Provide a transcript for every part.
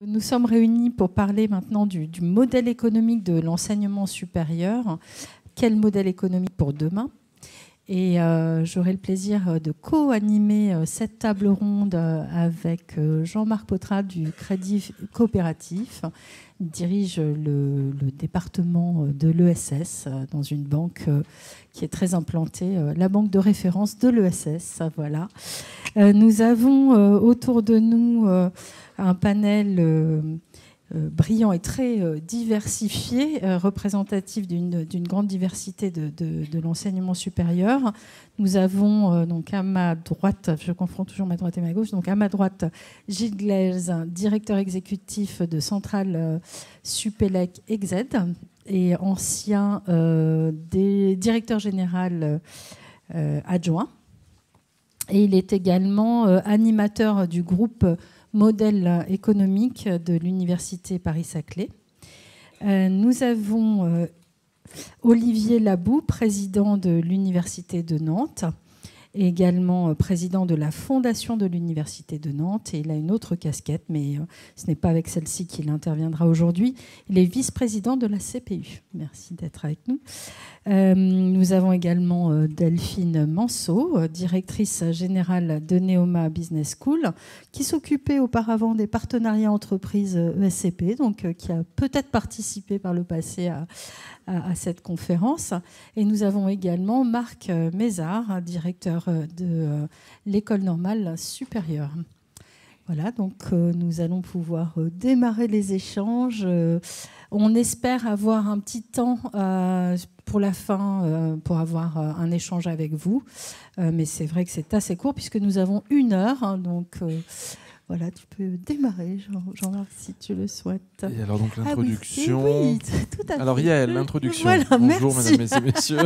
Nous sommes réunis pour parler maintenant du modèle économique de l'enseignement supérieur. Quel modèle économique pour demain? Et j'aurai le plaisir de co-animer cette table ronde avec Jean-Marc Poitras du Crédit Coopératif. Il dirige le département de l'ESS dans une banque qui est très implantée, la banque de référence de l'ESS. Voilà. Nous avons autour de nous un panel brillant et très diversifié, représentatif d'une grande diversité de l'enseignement supérieur. Nous avons donc à ma droite, je confonds toujours ma droite et ma gauche, donc à ma droite Gilles Glaise, directeur exécutif de Centrale Supélec Exed et ancien directeur général adjoint. Et il est également animateur du groupe modèle économique de l'Université Paris-Saclay. Nous avons Olivier Labou, président de l'Université de Nantes, et également président de la Fondation de l'Université de Nantes. Et il a une autre casquette, mais ce n'est pas avec celle-ci qu'il interviendra aujourd'hui. Il est vice-président de la CPU. Merci d'être avec nous. Nous avons également Delphine Manceau, directrice générale de Neoma Business School, qui s'occupait auparavant des partenariats entreprises ESCP, donc qui a peut-être participé par le passé à cette conférence. Et nous avons également Marc Mézard, directeur de l'École normale supérieure. Voilà, donc nous allons pouvoir démarrer les échanges. On espère avoir un petit temps pour la fin, pour avoir un échange avec vous. Mais c'est vrai que c'est assez court puisque nous avons 1 heure. Hein, donc voilà, tu peux démarrer, Jean-Marc, si tu le souhaites. Et alors donc l'introduction. Oui, tout à fait. Alors Yael, l'introduction. Voilà, bonjour merci. mesdames et messieurs.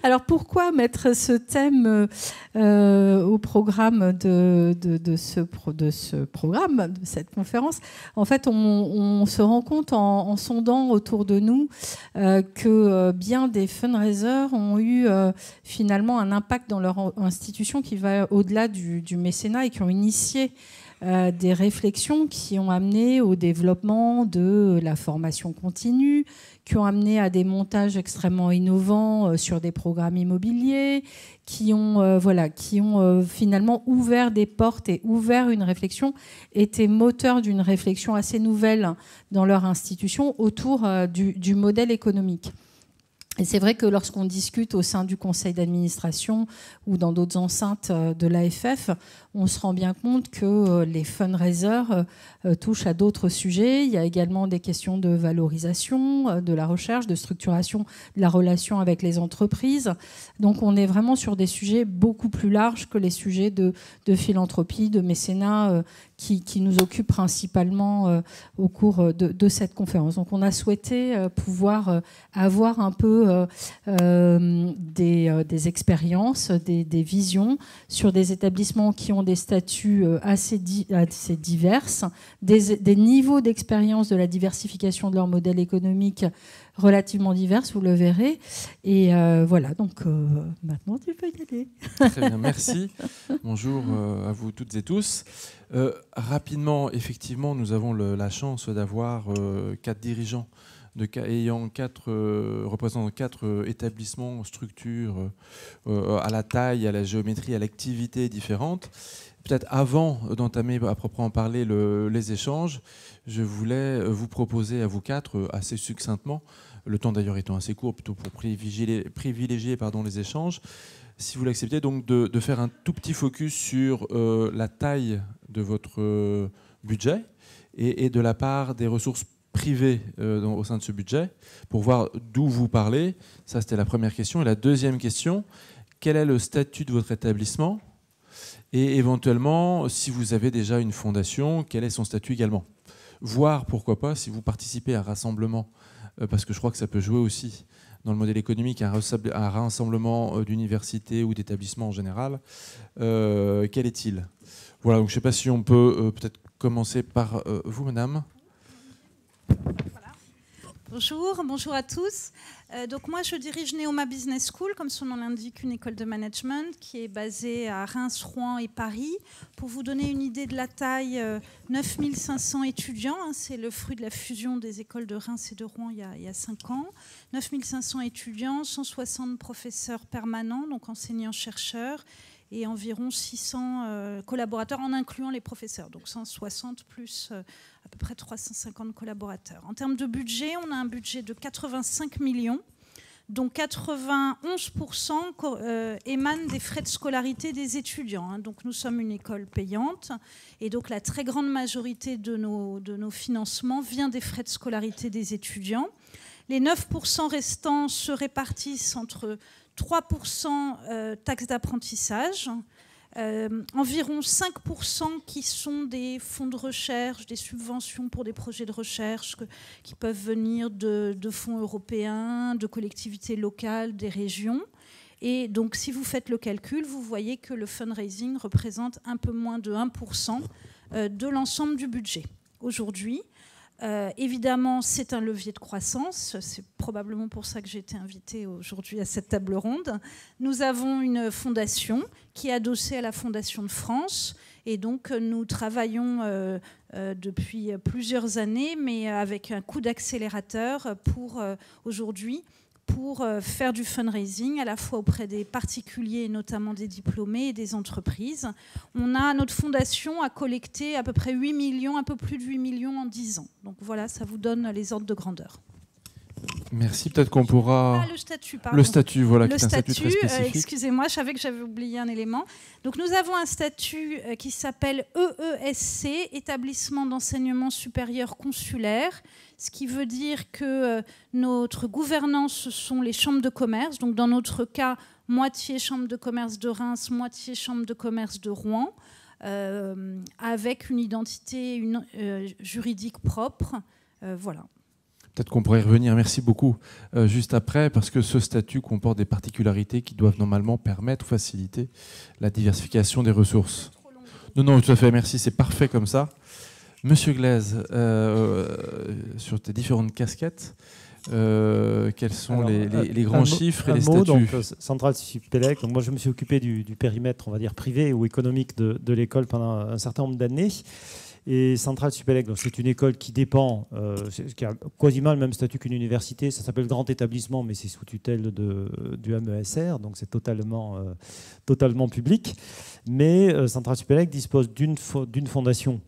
Alors pourquoi mettre ce thème au programme de ce programme, de cette conférence? En fait, on se rend compte en sondant autour de nous que bien des fundraisers ont eu finalement un impact dans leur institution qui va au-delà du mécénat et qui ont initié des réflexions qui ont amené au développement de la formation continue, qui ont amené à des montages extrêmement innovants sur des programmes immobiliers, qui ont finalement ouvert des portes et ouvert une réflexion, étaient moteurs d'une réflexion assez nouvelle dans leur institution autour du modèle économique. Et c'est vrai que lorsqu'on discute au sein du conseil d'administration ou dans d'autres enceintes de l'AFF, on se rend bien compte que les fundraisers touchent à d'autres sujets. Il y a également des questions de valorisation, de la recherche, de structuration de la relation avec les entreprises. Donc on est vraiment sur des sujets beaucoup plus larges que les sujets de philanthropie, de mécénat qui nous occupent principalement au cours de cette conférence. Donc on a souhaité pouvoir avoir un peu des expériences, des visions sur des établissements qui ont des statuts assez divers, des niveaux d'expérience de la diversification de leur modèle économique relativement divers, vous le verrez. Et voilà, donc maintenant tu peux y aller. Très bien, merci. Bonjour à vous toutes et tous. Rapidement, effectivement, nous avons la chance d'avoir 4 dirigeants représentant 4 établissements, structures à la taille, à la géométrie, à l'activité différente. Peut-être avant d'entamer à proprement parler les échanges, je voulais vous proposer à vous 4 assez succinctement, le temps d'ailleurs étant assez court, plutôt pour privilégier les échanges, si vous l'acceptez, donc de faire un tout petit focus sur la taille de votre budget et de la part des ressources privées au sein de ce budget, pour voir d'où vous parlez. Ça, c'était la première question. Et la deuxième question, quel est le statut de votre établissement? Et éventuellement, si vous avez déjà une fondation, quel est son statut également? Voire, pourquoi pas, si vous participez à un rassemblement, parce que je crois que ça peut jouer aussi dans le modèle économique, un rassemblement d'universités ou d'établissements en général, quel est-il? Voilà, donc je ne sais pas si on peut peut-être commencer par vous, madame. Voilà. Bonjour à tous. Donc moi, je dirige Neoma Business School, comme son nom l'indique, une école de management qui est basée à Reims, Rouen et Paris. Pour vous donner une idée de la taille, 9500 étudiants. C'est le fruit de la fusion des écoles de Reims et de Rouen il y a 5 ans. 9500 étudiants, 160 professeurs permanents, donc enseignants-chercheurs, et environ 600 collaborateurs en incluant les professeurs, donc 160 plus à peu près 350 collaborateurs. En termes de budget, on a un budget de 85 millions, dont 91% émanent des frais de scolarité des étudiants. Donc nous sommes une école payante, et donc la très grande majorité de nos financements vient des frais de scolarité des étudiants. Les 9% restants se répartissent entre 3% taxes d'apprentissage, environ 5% qui sont des fonds de recherche, des subventions pour des projets de recherche qui peuvent venir de fonds européens, de collectivités locales, des régions. Et donc, si vous faites le calcul, vous voyez que le fundraising représente un peu moins de 1% de l'ensemble du budget aujourd'hui. Évidemment, c'est un levier de croissance. C'est probablement pour ça que j'ai été invitée aujourd'hui à cette table ronde. Nous avons une fondation qui est adossée à la Fondation de France. Et donc, nous travaillons depuis plusieurs années, mais avec un coup d'accélérateur pour aujourd'hui, pour faire du fundraising à la fois auprès des particuliers, notamment des diplômés et des entreprises. Notre fondation a collecté à peu près 8 millions, un peu plus de 8 millions en 10 ans. Donc voilà, ça vous donne les ordres de grandeur. Merci, peut-être qu'on pourra... le statut, pardon. Le statut, voilà, le qui est un statut très spécifique. Excusez-moi, je savais que j'avais oublié un élément. Donc nous avons un statut qui s'appelle EESC, Établissement d'enseignement supérieur consulaire, ce qui veut dire que notre gouvernance, ce sont les chambres de commerce. Donc dans notre cas, moitié chambre de commerce de Reims, moitié chambre de commerce de Rouen, avec une identité juridique propre. Voilà. Peut-être qu'on pourrait y revenir, merci beaucoup, juste après, parce que ce statut comporte des particularités qui doivent normalement permettre ou faciliter la diversification des ressources. Non, tout à fait, merci, c'est parfait comme ça. Monsieur Glaise, sur tes différentes casquettes, quels sont les grands chiffres et les statuts? Donc, Centrale Supélec, moi je me suis occupé du périmètre, on va dire, privé ou économique de l'école pendant un certain nombre d'années. Et Centrale Supélec, c'est une école qui dépend, qui a quasiment le même statut qu'une université. Ça s'appelle grand établissement, mais c'est sous tutelle du MESR, donc c'est totalement public. Mais Centrale Supélec dispose d'une fondation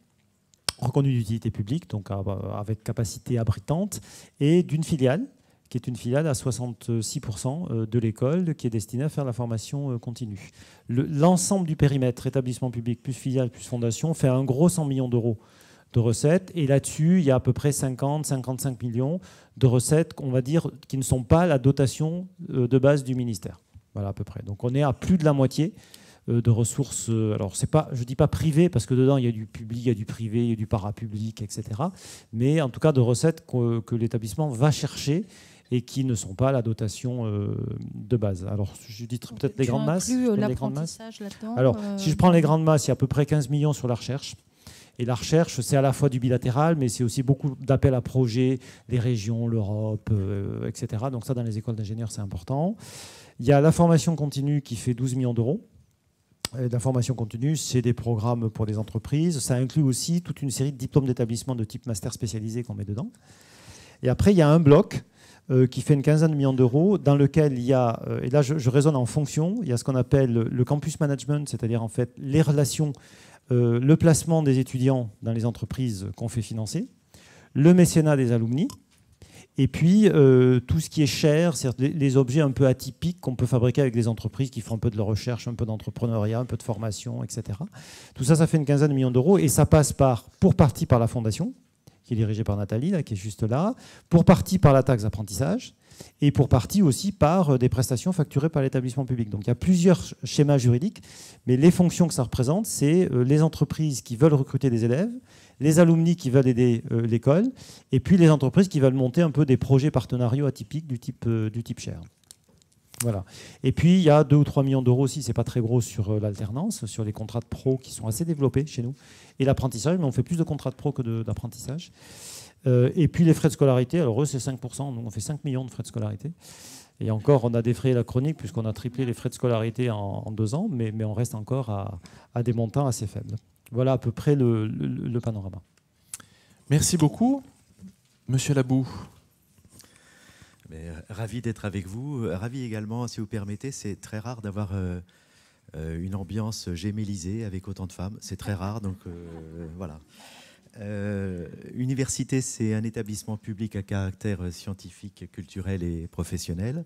reconnue d'utilité publique, donc avec capacité abritante, et d'une filiale, qui est une filiale à 66% de l'école, qui est destinée à faire la formation continue. L'ensemble du périmètre, établissement public plus filiale plus fondation, fait un gros 100 millions d'euros de recettes. Et là-dessus, il y a à peu près 50-55 millions de recettes, on va dire, qui ne sont pas la dotation de base du ministère. Voilà, à peu près. Donc on est à plus de la moitié de ressources. Alors, c'est pas, je ne dis pas privé, parce que dedans, il y a du public, il y a du privé, il y a du parapublic, etc. Mais en tout cas, de recettes que l'établissement va chercher et qui ne sont pas la dotation de base. Alors, je dis peut-être les grandes masses. L'apprentissage là-dedans. Alors, si je prends les grandes masses, il y a à peu près 15 millions sur la recherche. Et la recherche, c'est à la fois du bilatéral, mais c'est aussi beaucoup d'appels à projets, les régions, l'Europe, etc. Donc ça, dans les écoles d'ingénieurs, c'est important. Il y a la formation continue qui fait 12 millions d'euros. La formation continue, c'est des programmes pour des entreprises. Ça inclut aussi toute une série de diplômes d'établissement de type master spécialisé qu'on met dedans. Et après, il y a un bloc qui fait une quinzaine de millions d'euros, dans lequel il y a, et là je raisonne en fonction, il y a ce qu'on appelle le campus management, c'est-à-dire en fait les relations, le placement des étudiants dans les entreprises qu'on fait financer, le mécénat des alumni, et puis tout ce qui est cher, c'est-à-dire les objets un peu atypiques qu'on peut fabriquer avec des entreprises qui font un peu de recherche, un peu d'entrepreneuriat, un peu de formation, etc. Tout ça, ça fait une quinzaine de millions d'euros, et ça passe pour partie par la fondation, qui est dirigée par Nathalie, là, qui est juste là, pour partie par la taxe d'apprentissage, et pour partie aussi par des prestations facturées par l'établissement public. Donc il y a plusieurs schémas juridiques, mais les fonctions que ça représente, c'est les entreprises qui veulent recruter des élèves, les alumni qui veulent aider l'école, et puis les entreprises qui veulent monter un peu des projets partenariaux atypiques du type share. Voilà. Et puis il y a 2 ou 3 millions d'euros aussi, c'est pas très gros, sur l'alternance, sur les contrats de pro qui sont assez développés chez nous, et l'apprentissage, mais on fait plus de contrats de pro que d'apprentissage. Et puis les frais de scolarité, alors eux c'est 5%, nous on fait 5 millions de frais de scolarité. Et encore, on a défrayé la chronique puisqu'on a triplé les frais de scolarité en 2 ans, mais on reste encore à des montants assez faibles. Voilà à peu près le panorama. Merci beaucoup. Monsieur Labou. Mais, ravi d'être avec vous. Ravi également, si vous permettez, c'est très rare d'avoir une ambiance gémellisée avec autant de femmes. C'est très rare, donc voilà. Université, c'est un établissement public à caractère scientifique, culturel et professionnel.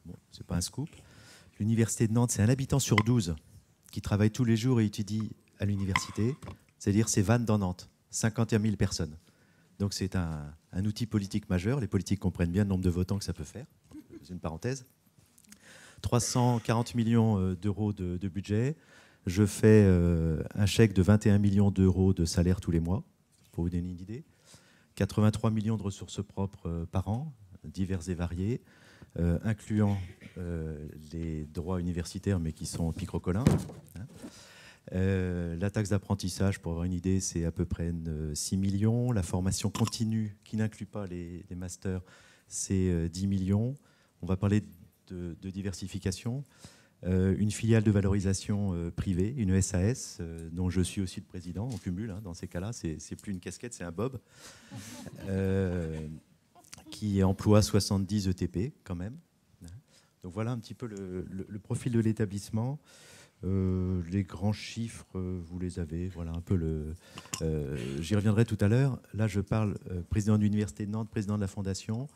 Bon, c'est pas un scoop. L'Université de Nantes, c'est un habitant sur 12 qui travaille tous les jours et étudie à l'université. C'est-à-dire, c'est Vannes dans Nantes, 51 000 personnes. Donc c'est un outil politique majeur. Les politiques comprennent bien le nombre de votants que ça peut faire. C'est une parenthèse. 340 millions d'euros de budget. Je fais un chèque de 21 millions d'euros de salaire tous les mois, pour vous donner une idée. 83 millions de ressources propres par an, diverses et variées, incluant les droits universitaires, mais qui sont picrocolins. La taxe d'apprentissage, pour avoir une idée, c'est à peu près 6 millions. La formation continue, qui n'inclut pas les masters, c'est 10 millions. On va parler de diversification. Une filiale de valorisation privée, une SAS, dont je suis aussi le président, on cumule, hein, dans ces cas-là, c'est plus une casquette, c'est un bob, qui emploie 70 ETP quand même. Donc voilà un petit peu le profil de l'établissement. Les grands chiffres, vous les avez, voilà un peu j'y reviendrai tout à l'heure. Là, je parle président de l'Université de Nantes, président de la Fondation,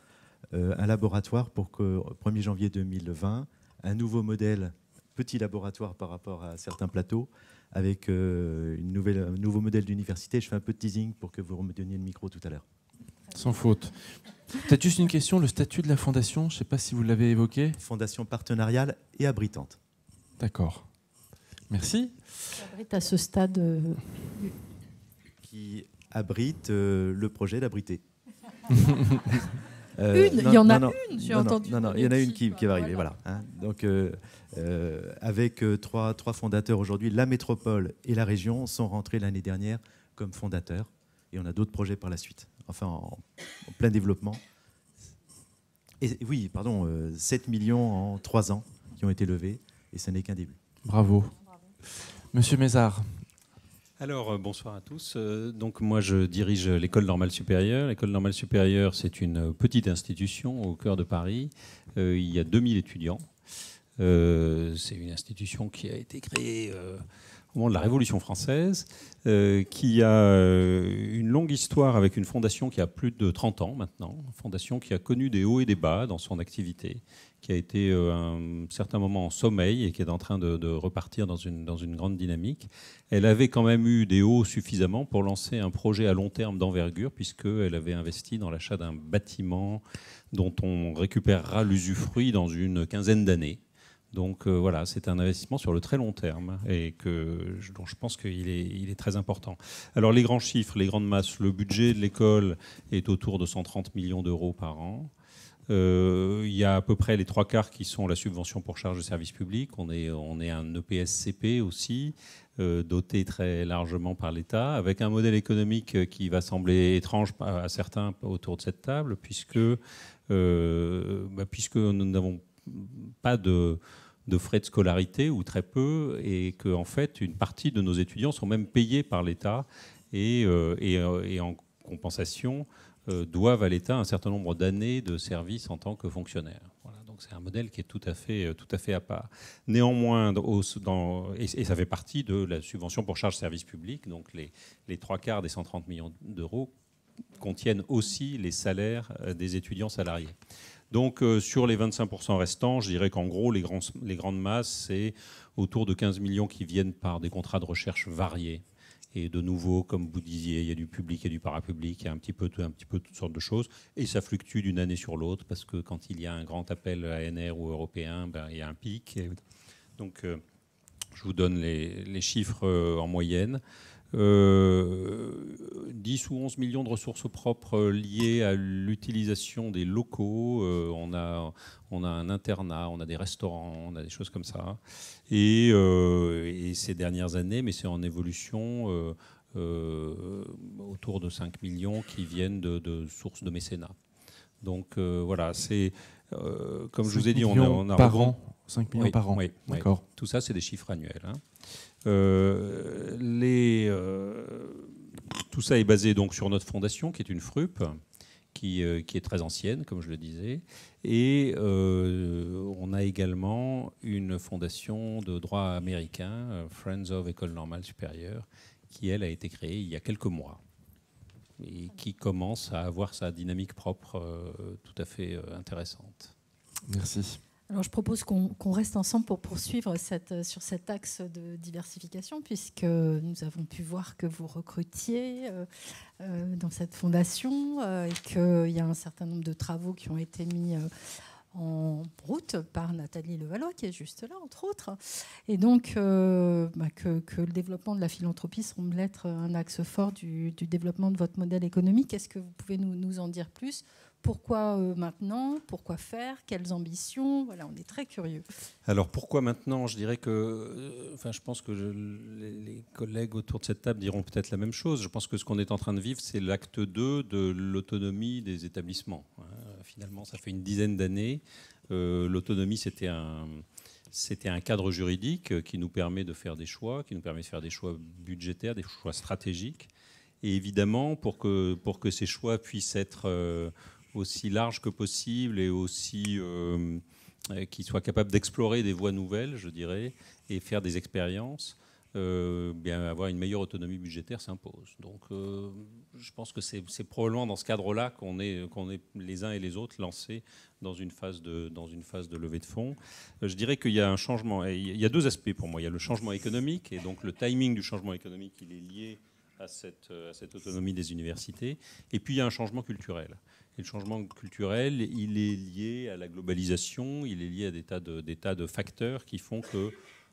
un laboratoire pour qu'au 1er janvier 2020, un nouveau modèle, petit laboratoire par rapport à certains plateaux, avec un nouveau modèle d'université. Je fais un peu de teasing pour que vous me donniez le micro tout à l'heure. Sans faute. Peut-être juste une question, le statut de la fondation, je ne sais pas si vous l'avez évoqué. Fondation partenariale et abritante. D'accord. Merci. Qui abrite à ce stade Qui abrite le projet d'abriter. Il y en a une, j'ai entendu. Non, il y en a une qui va arriver, voilà. Hein. Donc, avec trois fondateurs aujourd'hui, la métropole et la région sont rentrés l'année dernière comme fondateurs. Et on a d'autres projets par la suite, enfin en plein développement. Et oui, pardon, 7 millions en 3 ans qui ont été levés, et ce n'est qu'un début. Bravo. Monsieur Mézard. Alors, bonsoir à tous. Donc, moi, je dirige l'École normale supérieure. L'École normale supérieure, c'est une petite institution au cœur de Paris. Il y a 2000 étudiants. C'est une institution qui a été créée au moment de la Révolution française, qui a une longue histoire avec une fondation qui a plus de 30 ans maintenant, une fondation qui a connu des hauts et des bas dans son activité, qui a été à un certain moment en sommeil et qui est en train de repartir dans une grande dynamique. Elle avait quand même eu des hauts suffisamment pour lancer un projet à long terme d'envergure, puisqu'elle avait investi dans l'achat d'un bâtiment dont on récupérera l'usufruit dans une quinzaine d'années. Donc voilà, c'est un investissement sur le très long terme et dont je pense qu'il est très important. Alors les grands chiffres, les grandes masses, le budget de l'école est autour de 130 millions d'euros par an. Il y a à peu près les 3/4 qui sont la subvention pour charges de service public. On est un EPSCP aussi, doté très largement par l'État, avec un modèle économique qui va sembler étrange à certains autour de cette table, puisque nous n'avons pas de frais de scolarité, ou très peu, et qu'en fait, une partie de nos étudiants sont même payés par l'État et en compensation doivent à l'État un certain nombre d'années de service en tant que fonctionnaires. Voilà, donc c'est un modèle qui est tout à fait à part. Néanmoins, et ça fait partie de la subvention pour charges de service public, donc les 3/4 des 130 millions d'euros contiennent aussi les salaires des étudiants salariés. Donc sur les 25% restants, je dirais qu'en gros, les grandes masses, c'est autour de 15 millions qui viennent par des contrats de recherche variés. Et de nouveau, comme vous disiez, il y a du public et du parapublic, il y a un petit peu toutes sortes de choses. Et ça fluctue d'une année sur l'autre, parce que quand il y a un grand appel ANR ou européen, il y a un pic. Donc je vous donne les chiffres en moyenne. 10 ou 11 millions de ressources propres liées à l'utilisation des locaux. On a un internat, on a des restaurants, on a des choses comme ça. Et ces dernières années, mais c'est en évolution, autour de 5 millions qui viennent de sources de mécénat. Donc voilà, c'est comme je vous ai dit, on a par an. 5 millions par an. Oui, d'accord. Tout ça, c'est des chiffres annuels. Hein. Tout ça est basé donc sur notre fondation, qui est une FRUP, qui est très ancienne, comme je le disais. Et on a également une fondation de droit américain, Friends of École Normale Supérieure, qui, elle, a été créée il y a quelques mois et qui commence à avoir sa dynamique propre tout à fait intéressante. Merci. Alors, je propose qu'on reste ensemble pour poursuivre sur cet axe de diversification, puisque nous avons pu voir que vous recrutiez dans cette fondation et qu'il y a un certain nombre de travaux qui ont été mis en route par Nathalie Levallois, qui est juste là, entre autres. Et donc, que le développement de la philanthropie semble être un axe fort du développement de votre modèle économique. Est-ce que vous pouvez nous en dire plus ? Pourquoi maintenant ? Pourquoi faire ? Quelles ambitions ? Voilà, on est très curieux. Alors pourquoi maintenant ? Je dirais que, je pense que les collègues autour de cette table diront peut-être la même chose. Je pense que ce qu'on est en train de vivre, c'est l'acte 2 de l'autonomie des établissements. Finalement, ça fait une dizaine d'années. L'autonomie, c'était un cadre juridique qui nous permet de faire des choix, qui nous permet de faire des choix budgétaires, des choix stratégiques. Et évidemment, pour que ces choix puissent être aussi large que possible et aussi qu'ils soient capables d'explorer des voies nouvelles, je dirais, et faire des expériences, avoir une meilleure autonomie budgétaire s'impose. Donc je pense que c'est probablement dans ce cadre-là qu'on est les uns et les autres lancés dans une phase de levée de fonds. Je dirais qu'il y a un changement. Il y a deux aspects pour moi. Il y a le changement économique, et donc le timing du changement économique, il est lié à cette autonomie des universités. Et puis il y a un changement culturel. Et le changement culturel, il est lié à la globalisation, il est lié à des tas de facteurs qui font que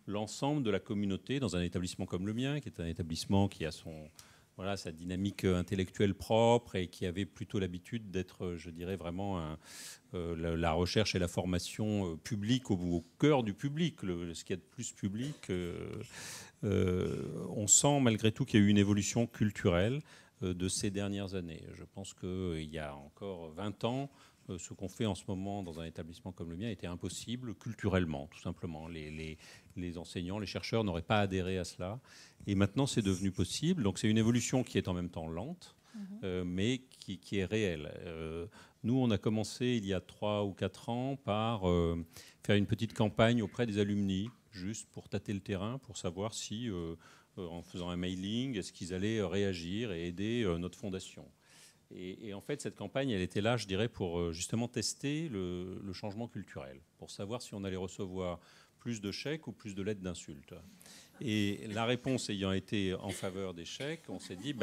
l'ensemble de la communauté, dans un établissement comme le mien, qui est un établissement qui a sa dynamique intellectuelle propre et qui avait plutôt l'habitude d'être, je dirais, vraiment la recherche et la formation publique au cœur du public, ce qu'il y a de plus public, on sent malgré tout qu'il y a eu une évolution culturelle de ces dernières années. Je pense qu'il y a encore 20 ans, ce qu'on fait en ce moment dans un établissement comme le mien était impossible culturellement, tout simplement. Les enseignants, les chercheurs n'auraient pas adhéré à cela. Et maintenant, c'est devenu possible. Donc c'est une évolution qui est en même temps lente, mais qui est réelle. Nous, on a commencé il y a 3 ou 4 ans par faire une petite campagne auprès des alumni, juste pour tâter le terrain, pour savoir si, en faisant un mailing, est-ce qu'ils allaient réagir et aider notre fondation. Et en fait, cette campagne, elle était là, je dirais, pour justement tester le changement culturel, pour savoir si on allait recevoir plus de chèques ou plus de lettres d'insultes. Et la réponse ayant été en faveur des chèques, on s'est dit,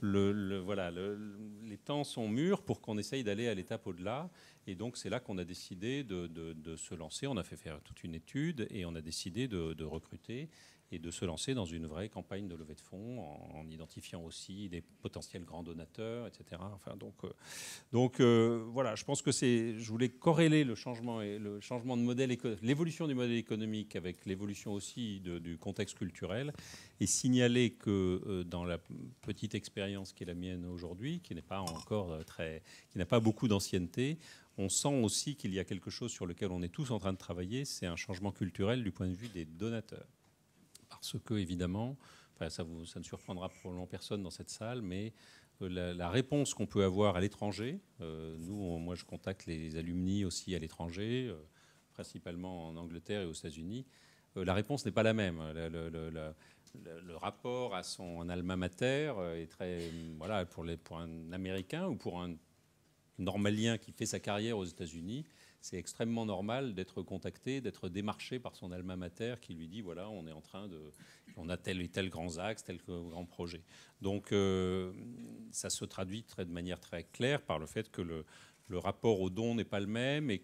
les temps sont mûrs pour qu'on essaye d'aller à l'étape au-delà. Et donc, c'est là qu'on a décidé de se lancer. On a fait faire toute une étude et on a décidé de recruter et de se lancer dans une vraie campagne de levée de fonds en identifiant aussi des potentiels grands donateurs, etc. Voilà, je pense que je voulais corréler le changement de modèle, l'évolution du modèle économique avec l'évolution aussi du contexte culturel, et signaler que dans la petite expérience qui est la mienne aujourd'hui, qui n'est pas encore qui n'a pas beaucoup d'ancienneté, on sent aussi qu'il y a quelque chose sur lequel on est tous en train de travailler, c'est un changement culturel du point de vue des donateurs. Parce que, évidemment, ça ne surprendra probablement personne dans cette salle, mais la réponse qu'on peut avoir à l'étranger, moi je contacte les alumni aussi à l'étranger, principalement en Angleterre et aux États-Unis, la réponse n'est pas la même. Le rapport à son alma mater est très... Voilà, pour un Américain ou pour un Normalien qui fait sa carrière aux États-Unis, c'est extrêmement normal d'être contacté, d'être démarché par son alma mater qui lui dit voilà, on a tel et tel grand axe, tel grand projet. Donc ça se traduit de manière très claire par le fait que le rapport aux dons n'est pas le même et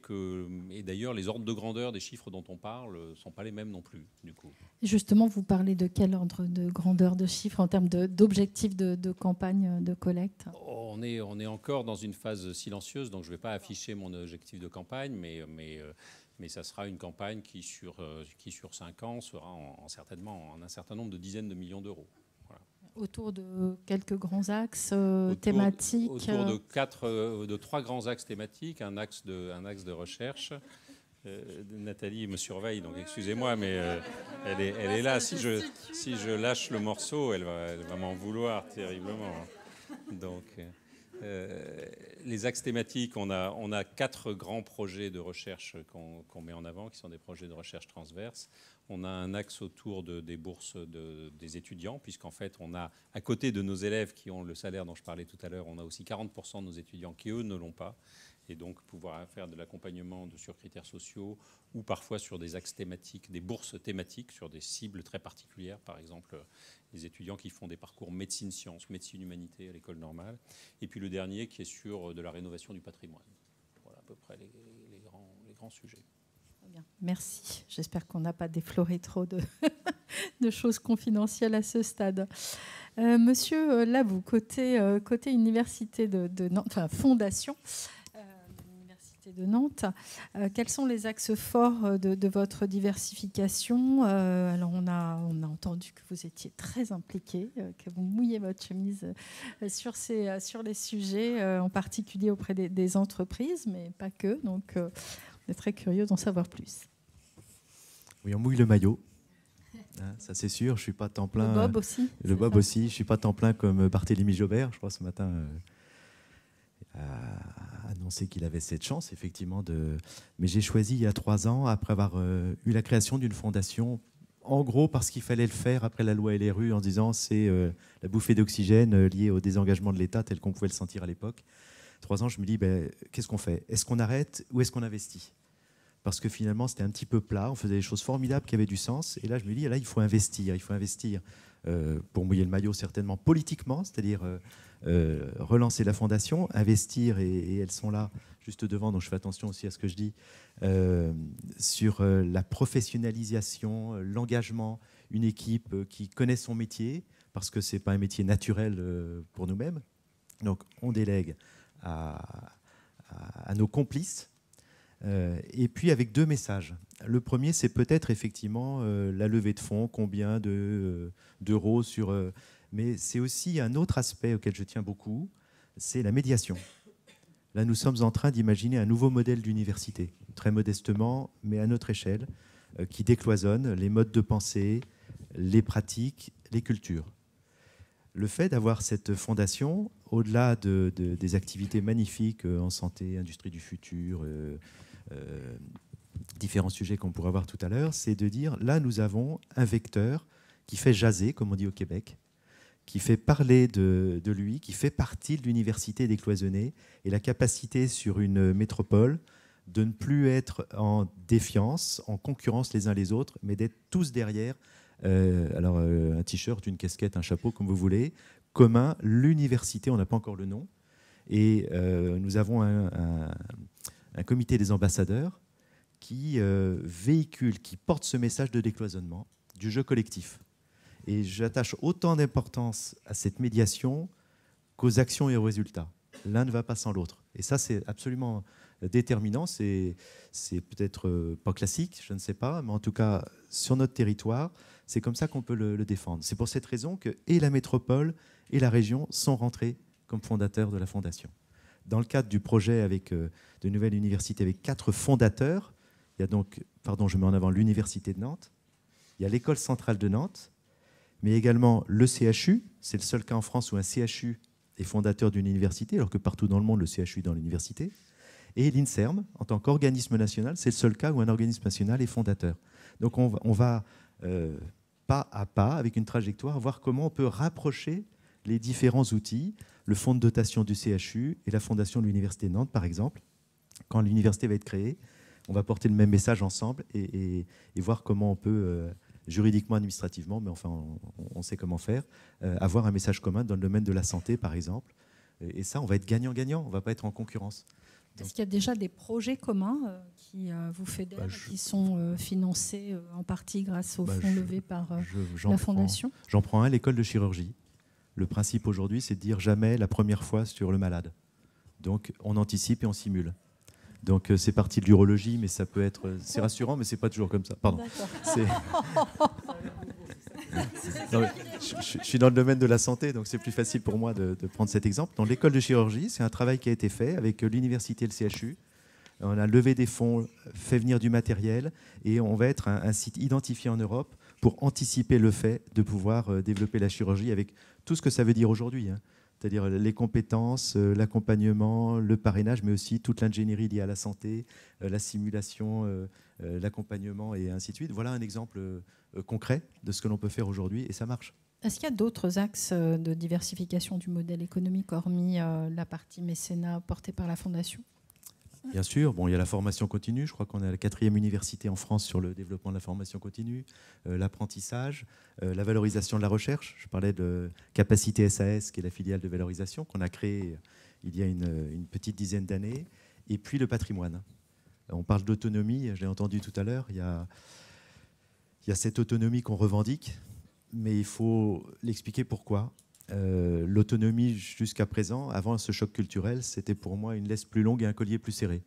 d'ailleurs les ordres de grandeur des chiffres dont on parle ne sont pas les mêmes non plus, du coup. Justement, vous parlez de quel ordre de grandeur de chiffres en termes d'objectifs de campagne de collecte ? On est encore dans une phase silencieuse, donc je ne vais pas afficher mon objectif de campagne, mais ça sera une campagne qui sur 5 ans, sera certainement en un certain nombre de dizaines de millions d'euros. Voilà. Autour de quelques grands axes thématiques. Autour de 3 grands axes thématiques, un axe de recherche. Nathalie me surveille, donc excusez-moi, mais elle est là. Si je lâche le morceau, elle va m'en vouloir terriblement. Donc, les axes thématiques, on a 4 grands projets de recherche qu'on met en avant, qui sont des projets de recherche transverses. On a un axe autour des bourses des étudiants, puisqu'en fait, on a, à côté de nos élèves qui ont le salaire dont je parlais tout à l'heure, on a aussi 40% de nos étudiants qui, eux, ne l'ont pas. Et donc, pouvoir faire de l'accompagnement sur critères sociaux ou parfois sur des axes thématiques, des bourses thématiques sur des cibles très particulières. Par exemple, les étudiants qui font des parcours médecine-sciences, médecine-humanité à l'école normale. Et puis le dernier qui est sur de la rénovation du patrimoine. Voilà à peu près les grands sujets. Bien. Merci. J'espère qu'on n'a pas défloré trop de choses confidentielles à ce stade. Monsieur Labou, côté université de Nantes, enfin fondation l'université de Nantes, quels sont les axes forts de votre diversification? Alors on a entendu que vous étiez très impliqué, que vous mouillez votre chemise sur les sujets, en particulier auprès des entreprises, mais pas que. Donc on est très curieux d'en savoir plus. Oui, on mouille le maillot. Ça c'est sûr, je ne suis pas temps plein. Le Bob aussi. Le Bob aussi, je ne suis pas temps plein comme Barthélémy Jobert, je crois ce matin a annoncé qu'il avait cette chance effectivement Mais j'ai choisi il y a 3 ans, après avoir eu la création d'une fondation, en gros parce qu'il fallait le faire après la loi LRU, en disant c'est la bouffée d'oxygène liée au désengagement de l'État tel qu'on pouvait le sentir à l'époque. 3 ans, je me dis, qu'est-ce qu'on fait? Est-ce qu'on arrête ou est-ce qu'on investit? Parce que finalement, c'était un petit peu plat. On faisait des choses formidables qui avaient du sens. Et là, je me dis, là, il faut investir. Il faut investir pour mouiller le maillot, certainement politiquement, c'est-à-dire relancer la fondation, investir, et elles sont là, juste devant, donc je fais attention aussi à ce que je dis, sur la professionnalisation, l'engagement, une équipe qui connaît son métier, parce que ce n'est pas un métier naturel pour nous-mêmes. Donc, on délègue à nos complices, et puis avec 2 messages. Le premier, c'est peut-être effectivement la levée de fonds, combien d'euros sur... mais c'est aussi un autre aspect auquel je tiens beaucoup, c'est la médiation. Là, nous sommes en train d'imaginer un nouveau modèle d'université, très modestement, mais à notre échelle, qui décloisonne les modes de pensée, les pratiques, les cultures. Le fait d'avoir cette fondation, au-delà des activités magnifiques en santé, industrie du futur, différents sujets qu'on pourra voir tout à l'heure, c'est de dire, là, nous avons un vecteur qui fait jaser, comme on dit au Québec, qui fait parler de lui, qui fait partie de l'université décloisonnée, et la capacité sur une métropole de ne plus être en défiance, en concurrence les uns les autres, mais d'être tous derrière. Alors un t-shirt, une casquette, un chapeau, comme vous voulez, commun, l'université, on n'a pas encore le nom, et nous avons un comité des ambassadeurs qui véhicule, qui porte ce message de décloisonnement, du jeu collectif. Et j'attache autant d'importance à cette médiation qu'aux actions et aux résultats. L'un ne va pas sans l'autre. Et ça, c'est absolument déterminant. C'est peut-être pas classique, je ne sais pas, mais en tout cas, sur notre territoire, c'est comme ça qu'on peut le défendre. C'est pour cette raison que et la métropole et la région sont rentrés comme fondateurs de la Fondation. Dans le cadre du projet avec de nouvelles universités avec 4 fondateurs, il y a donc, je mets en avant l'Université de Nantes, il y a l'École centrale de Nantes, mais également le CHU. C'est le seul cas en France où un CHU est fondateur d'une université, alors que partout dans le monde, le CHU est dans l'université. Et l'INSERM, en tant qu'organisme national, c'est le seul cas où un organisme national est fondateur. Donc on va pas à pas, avec une trajectoire, voir comment on peut rapprocher les différents outils, le fonds de dotation du CHU et la fondation de l'Université de Nantes, par exemple. Quand l'université va être créée, on va porter le même message ensemble et voir comment on peut, juridiquement, administrativement, mais enfin on sait comment faire, avoir un message commun dans le domaine de la santé, par exemple. Et ça, on va être gagnant-gagnant, on ne va pas être en concurrence. Est-ce qu'il y a déjà des projets communs qui vous fédèrent, qui sont financés en partie grâce aux fonds levés par la Fondation? J'en prends un, l'école de chirurgie. Le principe aujourd'hui, c'est de dire jamais la première fois sur le malade. Donc on anticipe et on simule. Donc c'est parti de l'urologie, mais ça peut être... C'est rassurant, mais ce n'est pas toujours comme ça. Pardon. Non, je suis dans le domaine de la santé, donc c'est plus facile pour moi de prendre cet exemple. Dans l'école de chirurgie, c'est un travail qui a été fait avec l'université et le CHU. On a levé des fonds, fait venir du matériel, et on va être un site identifié en Europe pour anticiper le fait de pouvoir développer la chirurgie avec tout ce que ça veut dire aujourd'hui, hein. C'est-à-dire les compétences, l'accompagnement, le parrainage, mais aussi toute l'ingénierie liée à la santé, la simulation, l'accompagnement et ainsi de suite. Voilà un exemple concret de ce que l'on peut faire aujourd'hui, et ça marche. Est-ce qu'il y a d'autres axes de diversification du modèle économique, hormis la partie mécénat portée par la Fondation ? Bien sûr, bon, il y a la formation continue. Je crois qu'on est la 4e université en France sur le développement de la formation continue, l'apprentissage, la valorisation de la recherche. Je parlais de Capacité SAS, qui est la filiale de valorisation qu'on a créée il y a une petite dizaine d'années. Et puis le patrimoine. On parle d'autonomie, je l'ai entendu tout à l'heure. Il y a cette autonomie qu'on revendique, mais il faut l'expliquer pourquoi. L'autonomie jusqu'à présent, avant ce choc culturel, c'était pour moi une laisse plus longue et un collier plus serré.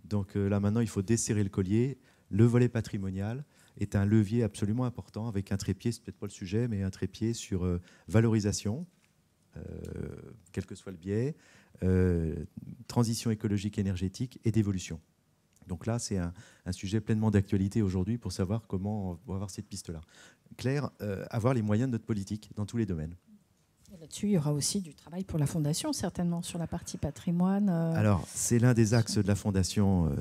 Donc là maintenant, il faut desserrer le collier. Le volet patrimonial est un levier absolument important, avec un trépied, c'est peut-être pas le sujet, mais un trépied sur valorisation, quel que soit le biais, transition écologique, énergétique et d'évolution. Donc là, c'est un sujet pleinement d'actualité aujourd'hui pour savoir comment on va avoir cette piste-là. Claire, avoir les moyens de notre politique dans tous les domaines. Là-dessus, il y aura aussi du travail pour la Fondation, certainement, sur la partie patrimoine. Alors, c'est l'un des axes de la Fondation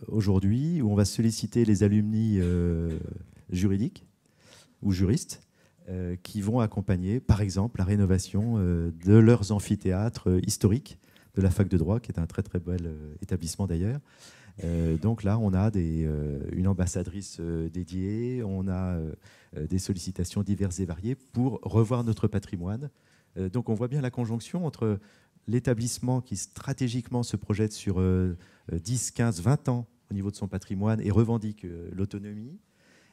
aujourd'hui, où on va solliciter les alumni juridiques ou juristes qui vont accompagner, par exemple, la rénovation de leurs amphithéâtres historiques de la fac de droit, qui est un très très bel établissement d'ailleurs. Donc là, on a une ambassadrice dédiée, on a des sollicitations diverses et variées pour revoir notre patrimoine. Donc on voit bien la conjonction entre l'établissement qui stratégiquement se projette sur 10, 15, 20 ans au niveau de son patrimoine et revendique l'autonomie,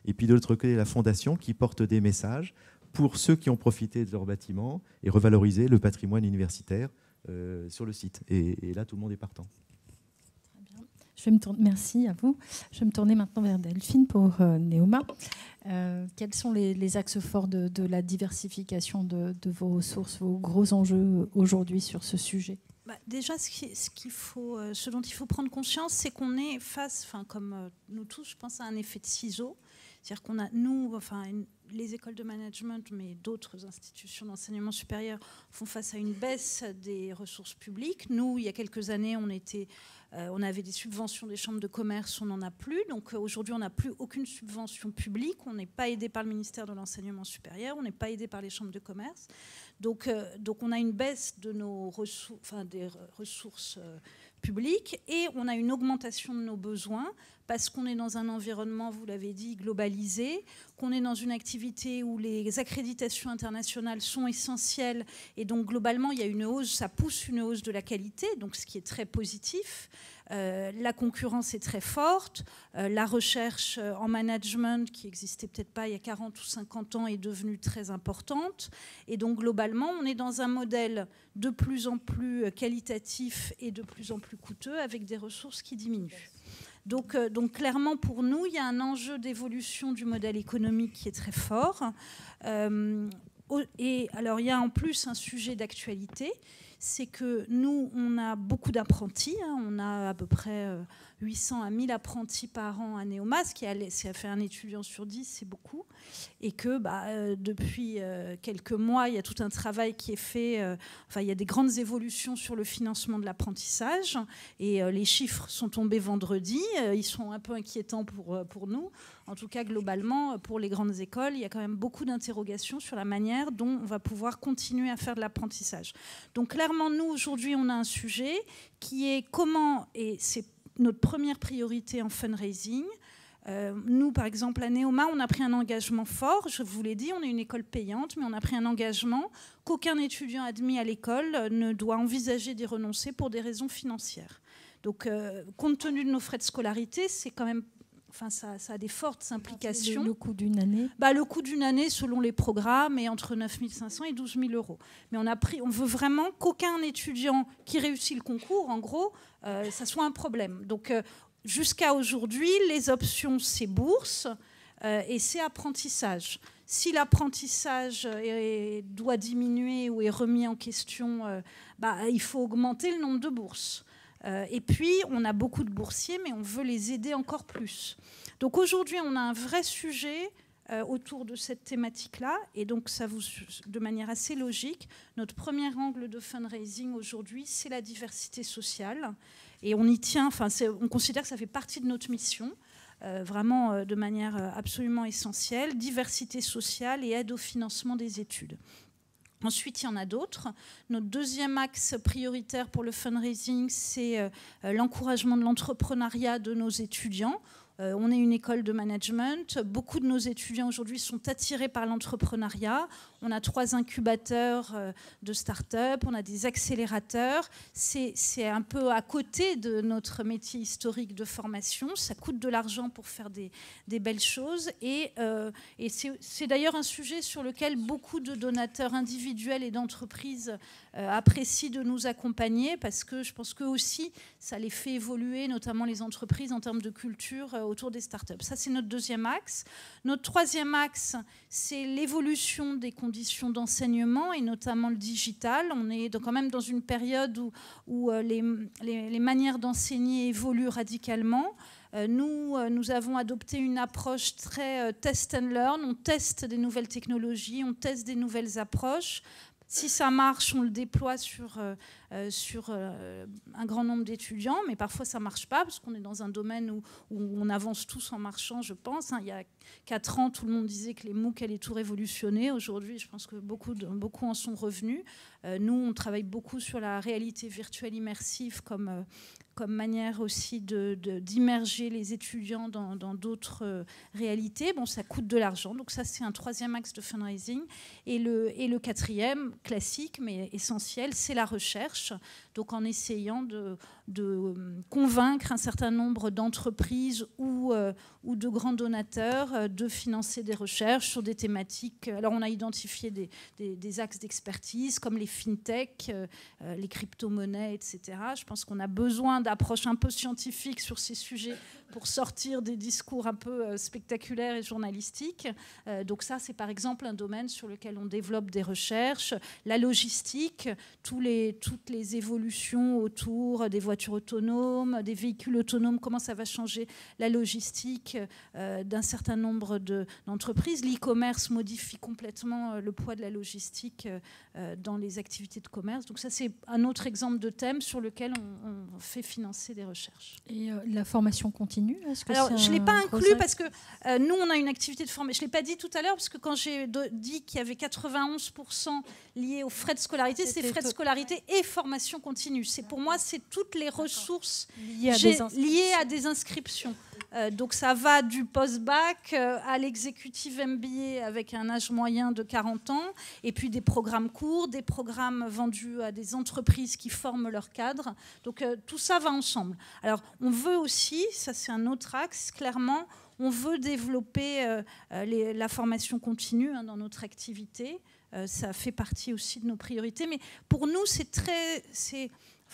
et puis de l'autre côté, la Fondation qui porte des messages pour ceux qui ont profité de leur bâtiment et revaloriser le patrimoine universitaire sur le site. Et là, tout le monde est partant. Merci à vous. Je vais me tourner maintenant vers Delphine pour Neoma. Quels sont les axes forts de la diversification de vos ressources, vos gros enjeux aujourd'hui sur ce sujet ? Déjà, ce dont il faut prendre conscience, c'est qu'on est face, comme nous tous, je pense, à un effet de ciseau. C'est-à-dire qu'on a, les écoles de management, mais d'autres institutions d'enseignement supérieur font face à une baisse des ressources publiques. Nous, il y a quelques années, on avait des subventions des chambres de commerce, on n'en a plus. Donc aujourd'hui, on n'a plus aucune subvention publique. On n'est pas aidé par le ministère de l'Enseignement supérieur, on n'est pas aidé par les chambres de commerce. Donc on a une baisse de nos des ressources publiques, et on a une augmentation de nos besoins parce qu'on est dans un environnement, vous l'avez dit, globalisé, qu'on est dans une activité où les accréditations internationales sont essentielles, et donc globalement il y a une hausse, ça pousse une hausse de la qualité, donc ce qui est très positif. La concurrence est très forte, la recherche en management qui n'existait peut-être pas il y a 40 ou 50 ans est devenue très importante, et donc globalement on est dans un modèle de plus en plus qualitatif et de plus en plus coûteux avec des ressources qui diminuent. Donc clairement pour nous il y a un enjeu d'évolution du modèle économique qui est très fort, et alors il y a en plus un sujet d'actualité. C'est que nous, on a beaucoup d'apprentis. On a à peu près 800 à 1000 apprentis par an à Neoma, ce qui a fait un étudiant sur 10, c'est beaucoup. Et que depuis quelques mois, il y a tout un travail qui est fait. Il y a des grandes évolutions sur le financement de l'apprentissage. Et les chiffres sont tombés vendredi. Ils sont un peu inquiétants pour nous. En tout cas, globalement, pour les grandes écoles, il y a quand même beaucoup d'interrogations sur la manière dont on va pouvoir continuer à faire de l'apprentissage. Donc clairement, nous, aujourd'hui, on a un sujet qui est comment, et c'est notre première priorité en fundraising. Nous, par exemple, à Neoma, on a pris un engagement fort. Je vous l'ai dit, on est une école payante, mais on a pris un engagement qu'aucun étudiant admis à l'école ne doit envisager d'y renoncer pour des raisons financières. Donc, compte tenu de nos frais de scolarité, c'est quand même... ça a des fortes implications. Le coût d'une année Le coût d'une année, selon les programmes, est entre 9 500 et 12 000 euros. Mais on veut vraiment qu'aucun étudiant qui réussit le concours, en gros, ça soit un problème. Donc, jusqu'à aujourd'hui, les options, c'est bourse, et c'est apprentissage. Si l'apprentissage doit diminuer ou est remis en question, il faut augmenter le nombre de bourses. Et puis, on a beaucoup de boursiers, mais on veut les aider encore plus. Donc aujourd'hui, on a un vrai sujet autour de cette thématique-là. Et donc, de manière assez logique, notre premier angle de fundraising aujourd'hui, c'est la diversité sociale. Et on y tient, on considère que ça fait partie de notre mission, vraiment de manière absolument essentielle, diversité sociale et aide au financement des études. Ensuite, il y en a d'autres. Notre deuxième axe prioritaire pour le fundraising, c'est l'encouragement de l'entrepreneuriat de nos étudiants. On est une école de management. Beaucoup de nos étudiants aujourd'hui sont attirés par l'entrepreneuriat. On a 3 incubateurs de start-up, on a des accélérateurs. C'est un peu à côté de notre métier historique de formation. Ça coûte de l'argent pour faire des belles choses. Et c'est d'ailleurs un sujet sur lequel beaucoup de donateurs individuels et d'entreprises apprécient de nous accompagner, parce que je pense qu'eux aussi, ça les fait évoluer, notamment les entreprises, en termes de culture autour des start-up. Ça, c'est notre deuxième axe. Notre troisième axe, c'est l'évolution des conditions d'enseignement, et notamment le digital. On est quand même dans une période où les manières d'enseigner évoluent radicalement. Nous avons adopté une approche très test and learn. On teste des nouvelles technologies, on teste des nouvelles approches. Si ça marche, on le déploie sur un grand nombre d'étudiants, mais parfois ça ne marche pas, parce qu'on est dans un domaine où on avance tous en marchant, je pense. Il y a 4 ans, tout le monde disait que les MOOC allaient tout révolutionner. Aujourd'hui, je pense que beaucoup en sont revenus. Nous, on travaille beaucoup sur la réalité virtuelle immersive comme manière aussi d'immerger les étudiants dans d'autres réalités. Bon, ça coûte de l'argent, donc ça, c'est un troisième axe de fundraising. Et le quatrième, classique mais essentiel, c'est la recherche. Donc en essayant de convaincre un certain nombre d'entreprises ou de grands donateurs de financer des recherches sur des thématiques. Alors on a identifié des axes d'expertise comme les fintech, les crypto-monnaies, etc. Je pense qu'on a besoin d'approches un peu scientifiques sur ces sujets pour sortir des discours un peu spectaculaires et journalistiques. Donc ça, c'est par exemple un domaine sur lequel on développe des recherches. La logistique, toutes les évolutions autour des voitures autonomes, des véhicules autonomes, comment ça va changer la logistique d'un certain nombre d'entreprises. L'e-commerce modifie complètement le poids de la logistique dans les activités de commerce. Donc ça, c'est un autre exemple de thème sur lequel on fait financer des recherches. Et la formation continue, alors, je ne l'ai pas inclus parce que nous, on a une activité de formation. Je ne l'ai pas dit tout à l'heure, parce que quand j'ai dit qu'il y avait 91% liés aux frais de scolarité, c'est frais de scolarité et formation continue. Pour moi, c'est toutes les ressources liées à des inscriptions. Donc ça va du post-bac à l'exécutif MBA avec un âge moyen de 40 ans, et puis des programmes courts, des programmes vendus à des entreprises qui forment leurs cadres. Donc tout ça va ensemble. Alors on veut aussi, ça c'est un autre axe, clairement, on veut développer la formation continue dans notre activité. Ça fait partie aussi de nos priorités. Mais pour nous,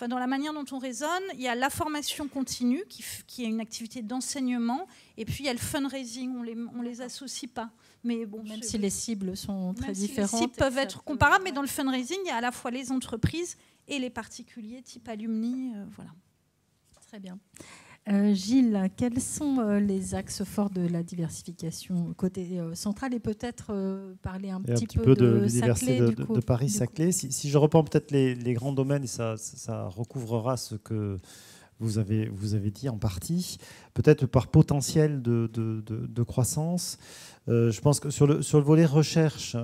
dans la manière dont on raisonne, il y a la formation continue, qui est une activité d'enseignement, et puis il y a le fundraising, on les associe pas. Mais bon, même si les cibles sont très différentes. Les cibles peuvent être comparables, mais dans le fundraising, il y a à la fois les entreprises et les particuliers, type alumni. Voilà. Très bien. Gilles, quels sont les axes forts de la diversification côté central, et peut-être parler un petit peu de l'université de Paris-Saclay. Si je reprends peut-être les grands domaines, et ça recouvrera ce que vous avez dit en partie, peut-être par potentiel de croissance. Je pense que sur le volet recherche,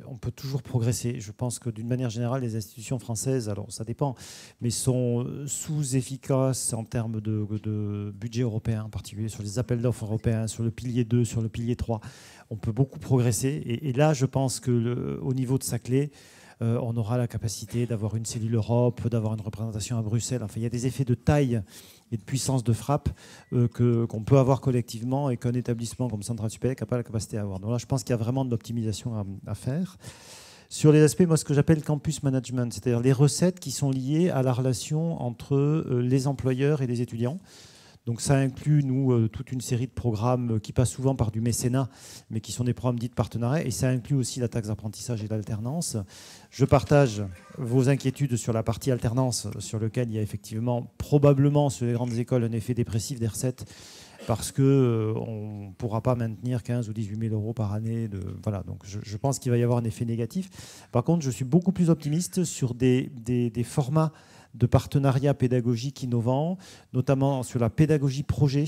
on peut toujours progresser. Je pense que d'une manière générale, les institutions françaises, alors ça dépend, mais sont sous-efficaces en termes de budget européen, en particulier sur les appels d'offres européens, sur le pilier 2, sur le pilier 3. On peut beaucoup progresser. Et là, je pense qu'au niveau de Saclay, on aura la capacité d'avoir une cellule Europe, d'avoir une représentation à Bruxelles. Enfin, il y a des effets de taille et de puissance de frappe qu'on peut avoir collectivement, et qu'un établissement comme Centrale Supérieure n'a pas la capacité à avoir. Donc là, je pense qu'il y a vraiment de l'optimisation à faire. Sur les aspects, moi, ce que j'appelle campus management, c'est-à-dire les recettes qui sont liées à la relation entre les employeurs et les étudiants. Donc ça inclut, nous, toute une série de programmes qui passent souvent par du mécénat, mais qui sont des programmes dits de partenariat. Et ça inclut aussi la taxe d'apprentissage et l'alternance. Je partage vos inquiétudes sur la partie alternance, sur laquelle il y a effectivement probablement sur les grandes écoles un effet dépressif des recettes, parce qu'on ne pourra pas maintenir 15 ou 18 000 euros par année. Voilà, donc je pense qu'il va y avoir un effet négatif. Par contre, je suis beaucoup plus optimiste sur des formats de partenariats pédagogiques innovants, notamment sur la pédagogie projet,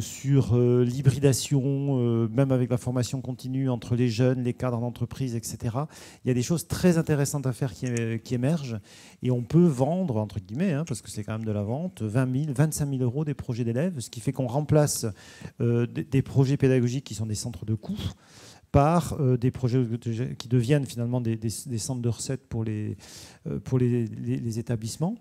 sur l'hybridation, même avec la formation continue entre les jeunes, les cadres d'entreprise, etc. Il y a des choses très intéressantes à faire qui émergent, et on peut vendre, entre guillemets, parce que c'est quand même de la vente, 20 000, 25 000 euros des projets d'élèves, ce qui fait qu'on remplace des projets pédagogiques qui sont des centres de coûts par des projets qui deviennent finalement des centres de recettes pour les établissements,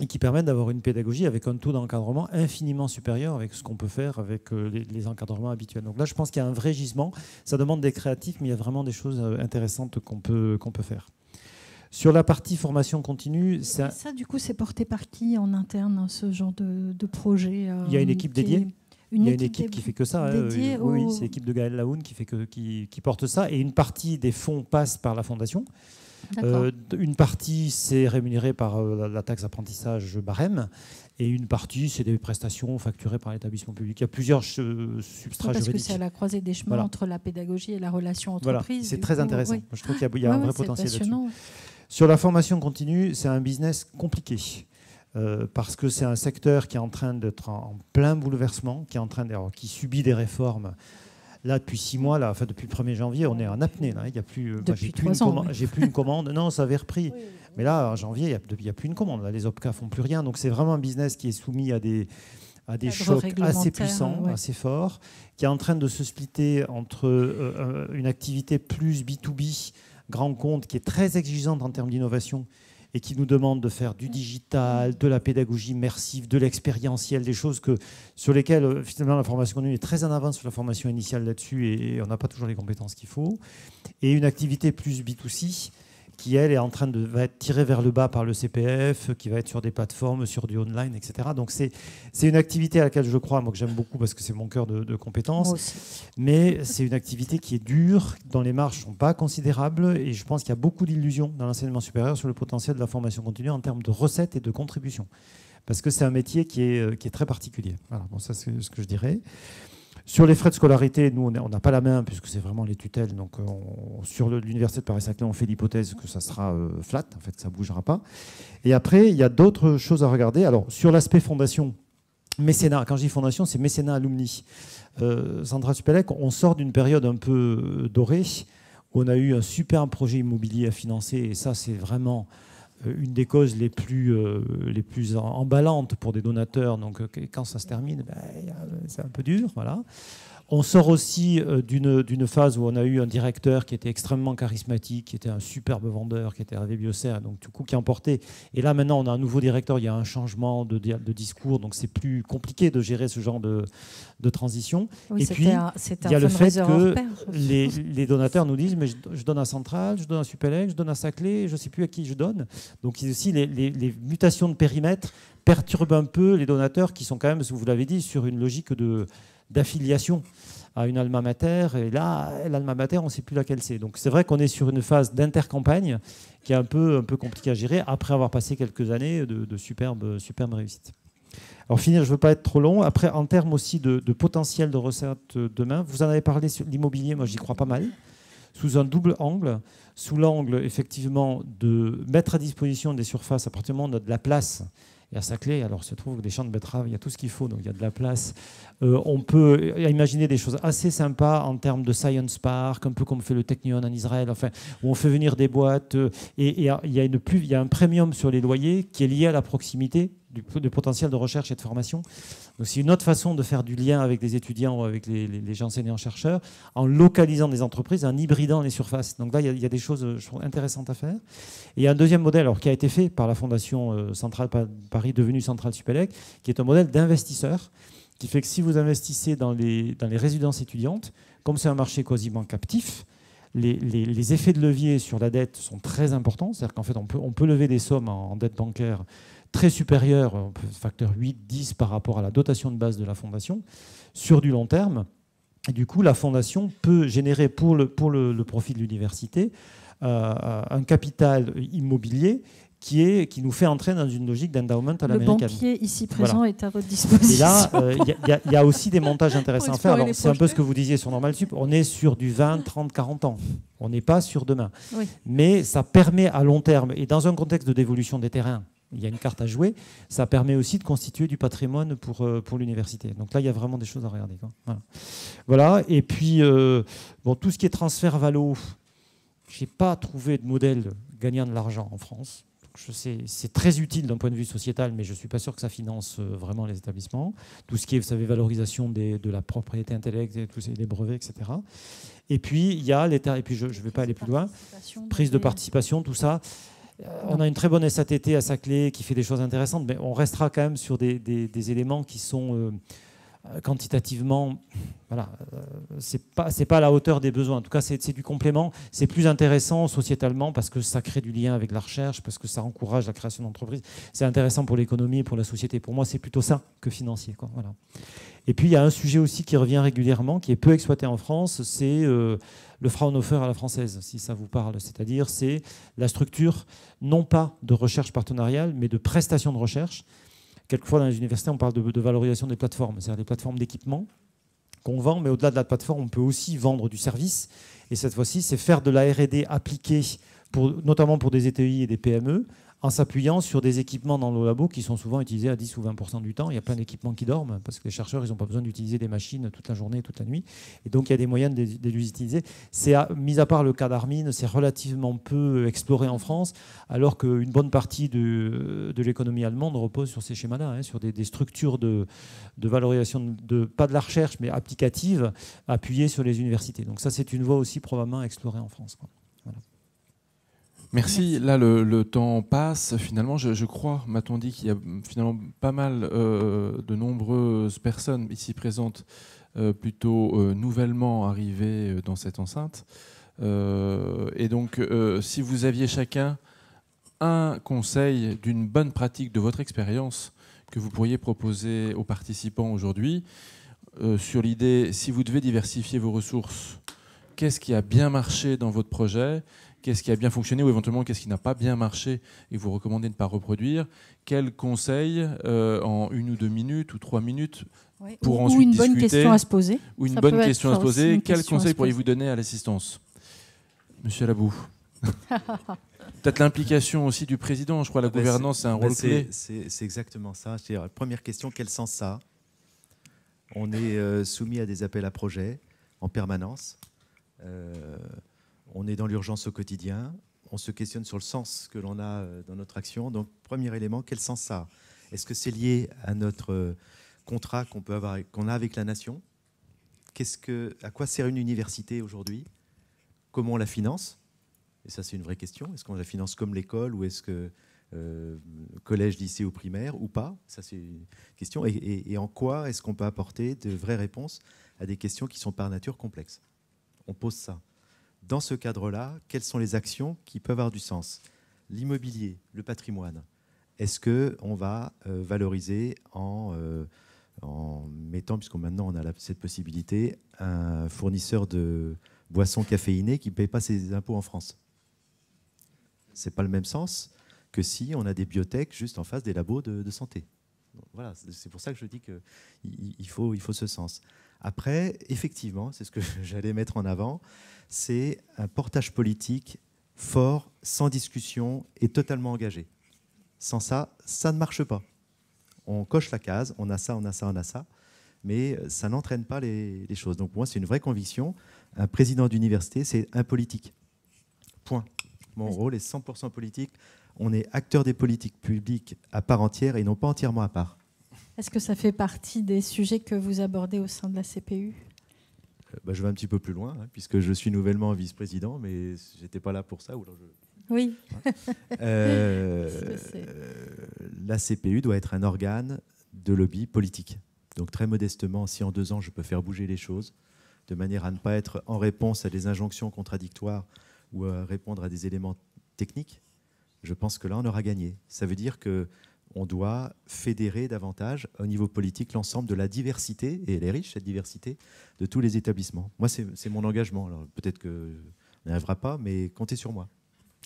et qui permettent d'avoir une pédagogie avec un taux d'encadrement infiniment supérieur avec ce qu'on peut faire avec les encadrements habituels. Donc là, je pense qu'il y a un vrai gisement. Ça demande des créatifs, mais il y a vraiment des choses intéressantes qu'on peut faire. Sur la partie formation continue... Ça, du coup, c'est porté par qui en interne, ce genre de projet Il y a une équipe dédiée. Il y a une équipe qui fait que ça. Oui, c'est l'équipe de Gaël Laoun qui porte ça. Et une partie des fonds passe par la fondation. Une partie, c'est rémunéré par la taxe d'apprentissage barème. Et une partie, c'est des prestations facturées par l'établissement public. Il y a plusieurs substrats juridiques. Parce que c'est à la croisée des chemins entre la pédagogie et la relation entreprise. Voilà. C'est très intéressant. Oui. Je trouve qu'il y a un vrai potentiel là-dessus. Sur la formation continue, c'est un business compliqué. Parce que c'est un secteur qui est en train d'être en plein bouleversement, qui subit des réformes. Là, depuis 6 mois, depuis le 1er janvier, on est en apnée. Là. Il y a plus, j'ai plus une commande. Non, ça avait repris. Oui. Mais là, en janvier, il n'y a plus une commande. Là, les OPCA ne font plus rien. Donc, c'est vraiment un business qui est soumis à des chocs assez puissants, assez forts, qui est en train de se splitter entre une activité plus B2B, grand compte, qui est très exigeante en termes d'innovation, et qui nous demande de faire du digital, de la pédagogie immersive, de l'expérientiel, des choses sur lesquelles finalement la formation continue est très en avance sur la formation initiale là-dessus, et on n'a pas toujours les compétences qu'il faut. Et une activité plus B2C qui, elle, va être tirée vers le bas par le CPF, qui va être sur des plateformes, sur du online, etc. Donc c'est une activité à laquelle je crois, moi que j'aime beaucoup parce que c'est mon cœur de compétences, mais c'est une activité qui est dure, dont les marges ne sont pas considérables, et je pense qu'il y a beaucoup d'illusions dans l'enseignement supérieur sur le potentiel de la formation continue en termes de recettes et de contributions, parce que c'est un métier qui est très particulier. Voilà, bon, ça c'est ce que je dirais. Sur les frais de scolarité, nous, on n'a pas la main, puisque c'est vraiment les tutelles. Donc, sur l'université de Paris-Saclay, on fait l'hypothèse que ça sera flat, en fait, que ça ne bougera pas. Et après, il y a d'autres choses à regarder. Alors, sur l'aspect fondation, mécénat, quand je dis fondation, c'est mécénat alumni. Centrale Supélec, on sort d'une période un peu dorée, où on a eu un super projet immobilier à financer, et ça, c'est vraiment une des causes les plus emballantes pour des donateurs. Donc, quand ça se termine, c'est un peu dur. Voilà. On sort aussi d'une phase où on a eu un directeur qui était extrêmement charismatique, qui était un superbe vendeur, qui était Hervé Biosser, donc du coup qui emportait. Et là maintenant on a un nouveau directeur, il y a un changement de discours, donc c'est plus compliqué de gérer ce genre de transition. Oui, et puis il y a le fait que les donateurs nous disent mais je donne à Centrale, je donne à Supélec, je donne à Saclay, je ne sais plus à qui je donne. Donc aussi les mutations de périmètre perturbent un peu les donateurs qui sont quand même, vous l'avez dit, sur une logique d'affiliation à une alma mater, et là, l'alma mater, on ne sait plus laquelle c'est. Donc c'est vrai qu'on est sur une phase d'intercampagne qui est un peu compliquée à gérer, après avoir passé quelques années de superbes réussites. Alors finir, je ne veux pas être trop long. Après, en termes aussi de potentiel de recettes demain, vous en avez parlé sur l'immobilier, moi j'y crois pas mal, sous un double angle. Sous l'angle, effectivement, de mettre à disposition des surfaces à partir du moment où on a de la place. Et à Saclay, alors se trouve des champs de betteraves, il y a tout ce qu'il faut, donc il y a de la place. On peut imaginer des choses assez sympas en termes de science park, un peu comme fait le Technion en Israël, enfin, où on fait venir des boîtes. Et il y a un premium sur les loyers qui est lié à la proximité du potentiel de recherche et de formation. Donc c'est une autre façon de faire du lien avec les étudiants ou avec les gens enseignants-chercheurs, en localisant des entreprises, en hybridant les surfaces. Donc là, il y a des choses, je trouve, intéressantes à faire. Et il y a un deuxième modèle qui a été fait par la Fondation Centrale Paris, devenue Centrale Supélec, qui est un modèle d'investisseur, qui fait que si vous investissez dans les résidences étudiantes, comme c'est un marché quasiment captif, les effets de levier sur la dette sont très importants. C'est-à-dire qu'en fait, on peut lever des sommes en dette bancaire très supérieur, facteur 8, 10 par rapport à la dotation de base de la fondation, sur du long terme. Et du coup, la fondation peut générer pour le profit de l'université un capital immobilier qui nous fait entrer dans une logique d'endowment à l'américaine. Le banquier ici présent est à votre disposition. Et là, il y a aussi des montages intéressants à faire. Alors, c'est un peu ce que vous disiez sur Normal Sup. On est sur du 20, 30, 40 ans. On n'est pas sur demain. Oui. Mais ça permet à long terme, et dans un contexte de dévolution des terrains, il y a une carte à jouer, ça permet aussi de constituer du patrimoine pour l'université. Donc là, il y a vraiment des choses à regarder, quoi. Voilà. Et puis, tout ce qui est transfert valo, je n'ai pas trouvé de modèle gagnant de l'argent en France. C'est très utile d'un point de vue sociétal, mais je ne suis pas sûr que ça finance vraiment les établissements. Tout ce qui est, vous savez, valorisation de la propriété intellectuelle, tous les brevets, etc. Et puis, il y a l'État, et puis je ne vais pas aller plus loin, prise de participation, tout ça. On a une très bonne SATT à Saclay qui fait des choses intéressantes, mais on restera quand même sur des éléments qui sont quantitativement, voilà, c'est pas à la hauteur des besoins. En tout cas, c'est du complément. C'est plus intéressant sociétalement parce que ça crée du lien avec la recherche, parce que ça encourage la création d'entreprises. C'est intéressant pour l'économie et pour la société. Pour moi, c'est plutôt ça que financier, quoi. Voilà. Et puis, il y a un sujet aussi qui revient régulièrement, qui est peu exploité en France, c'est le Fraunhofer à la française, si ça vous parle. C'est-à-dire, c'est la structure, non pas de recherche partenariale, mais de prestation de recherche. Quelquefois, dans les universités, on parle de valorisation des plateformes, c'est-à-dire des plateformes d'équipement qu'on vend, mais au-delà de la plateforme, on peut aussi vendre du service. Et cette fois-ci, c'est faire de la R&D appliquée, notamment pour des ETI et des PME, en s'appuyant sur des équipements dans nos labos qui sont souvent utilisés à 10 ou 20% du temps. Il y a plein d'équipements qui dorment parce que les chercheurs, ils n'ont pas besoin d'utiliser des machines toute la journée, toute la nuit. Et donc, il y a des moyens de les utiliser. Mis à part le cas d'Armin, c'est relativement peu exploré en France, alors qu'une bonne partie de l'économie allemande repose sur ces schémas-là, hein, sur des structures de valorisation, pas de la recherche, mais applicative, appuyées sur les universités. Donc ça, c'est une voie aussi probablement à explorer en France, quoi. Voilà. Merci. Là, le temps passe. Finalement, je crois, m'a-t-on dit, qu'il y a finalement pas mal de nombreuses personnes ici présentes, plutôt nouvellement arrivées dans cette enceinte. Et donc, si vous aviez chacun un conseil d'une bonne pratique de votre expérience que vous pourriez proposer aux participants aujourd'hui, sur l'idée, si vous devez diversifier vos ressources, qu'est-ce qui a bien marché dans votre projet ? Qu'est-ce qui a bien fonctionné ou éventuellement qu'est-ce qui n'a pas bien marché et vous recommandez de ne pas reproduire? Quels conseils en 1 ou 2 minutes ou 3 minutes pour ensuite une discuter, bonne question à se poser. Ou une bonne question à se poser. Quels conseils pourriez-vous donner à l'assistance? Monsieur Labou. Peut-être l'implication aussi du président. Je crois que la gouvernance, c'est un rôle clé. C'est exactement ça. Première question, quel sens ça a? On est soumis à des appels à projets en permanence. On est dans l'urgence au quotidien, on se questionne sur le sens que l'on a dans notre action. Donc, premier élément, quel sens ça a? Est-ce que c'est lié à notre contrat qu'on a avec la nation? À quoi sert une université aujourd'hui? Comment on la finance? Et ça, c'est une vraie question. Est-ce qu'on la finance comme l'école ou est-ce que collège, lycée ou primaire ou pas? Ça, c'est une question. Et en quoi est-ce qu'on peut apporter de vraies réponses à des questions qui sont par nature complexes? On pose ça. Dans ce cadre-là, quelles sont les actions qui peuvent avoir du sens? L'immobilier, le patrimoine. Est-ce qu'on va valoriser en mettant, puisque maintenant on a cette possibilité, un fournisseur de boissons caféinées qui ne paye pas ses impôts en France? Ce n'est pas le même sens que si on a des biotech juste en face des labos de santé. Voilà, c'est pour ça que je dis qu'il faut ce sens. Après, effectivement, c'est ce que j'allais mettre en avant, c'est un portage politique fort, sans discussion et totalement engagé. Sans ça, ça ne marche pas. On coche la case, on a ça, on a ça, on a ça, mais ça n'entraîne pas les choses. Donc pour moi, c'est une vraie conviction. Un président d'université, c'est un politique. Point. Mon rôle est 100% politique. On est acteur des politiques publiques à part entière et non pas entièrement à part. Est-ce que ça fait partie des sujets que vous abordez au sein de la CPU? Je vais un petit peu plus loin, hein, puisque je suis nouvellement vice-président, mais je n'étais pas là pour ça. Oui. La CPU doit être un organe de lobby politique. Donc très modestement, si en 2 ans, je peux faire bouger les choses, de manière à ne pas être en réponse à des injonctions contradictoires ou à répondre à des éléments techniques, je pense que là, on aura gagné. Ça veut dire que on doit fédérer davantage au niveau politique l'ensemble de la diversité, et elle est riche cette diversité, de tous les établissements. Moi, c'est mon engagement. Alors peut-être que on n'y arrivera pas, mais comptez sur moi.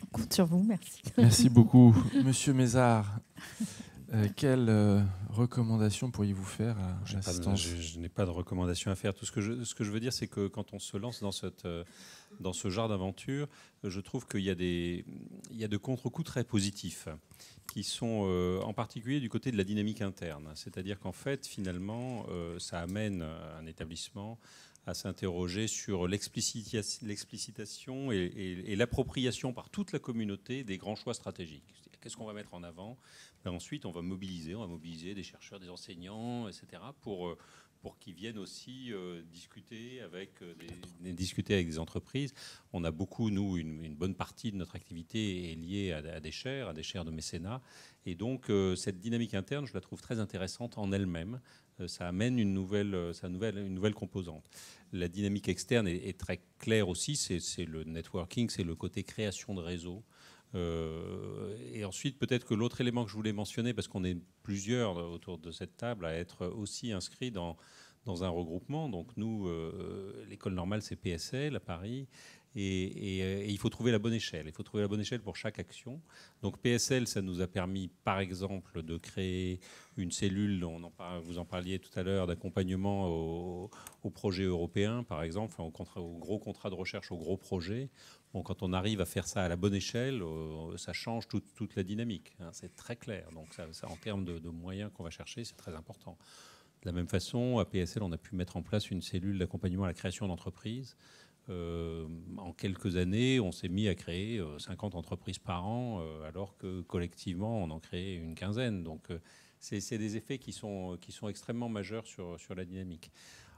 On compte sur vous, merci. Merci beaucoup. Monsieur Mézard, quelles recommandations pourriez-vous faire à l'assistance ? Je n'ai pas de recommandations à faire. Tout ce que je veux dire, c'est que quand on se lance dans ce genre d'aventure, je trouve qu'il y a de contre-coups très positifs qui sont en particulier du côté de la dynamique interne. C'est-à-dire qu'en fait, finalement, ça amène un établissement à s'interroger sur l'explicitation et l'appropriation par toute la communauté des grands choix stratégiques. Qu'est-ce qu'on va mettre en avant ? Ensuite, on va mobiliser des chercheurs, des enseignants, etc., pour qu'ils viennent aussi discuter avec des entreprises. On a beaucoup, nous, une bonne partie de notre activité est liée à des chaires de mécénat. Et donc, cette dynamique interne, je la trouve très intéressante en elle-même. Ça amène une nouvelle composante. La dynamique externe est très claire aussi. C'est le networking, c'est le côté création de réseau. Et ensuite, peut-être que l'autre élément que je voulais mentionner, parce qu'on est plusieurs autour de cette table à être aussi inscrits dans un regroupement. Donc nous, l'école normale, c'est PSL à Paris. Et il faut trouver la bonne échelle. Il faut trouver la bonne échelle pour chaque action. Donc PSL, ça nous a permis, par exemple, de créer une cellule, vous en parliez tout à l'heure, d'accompagnement aux projets européens, par exemple, enfin, aux gros contrats de recherche, aux gros projets. Bon, quand on arrive à faire ça à la bonne échelle, ça change toute la dynamique. Hein, c'est très clair. Donc ça, en termes de moyens qu'on va chercher, c'est très important. De la même façon, à PSL, on a pu mettre en place une cellule d'accompagnement à la création d'entreprises. En quelques années, on s'est mis à créer 50 entreprises par an, alors que collectivement, on en créait une quinzaine. Donc, c'est des effets qui sont extrêmement majeurs sur la dynamique.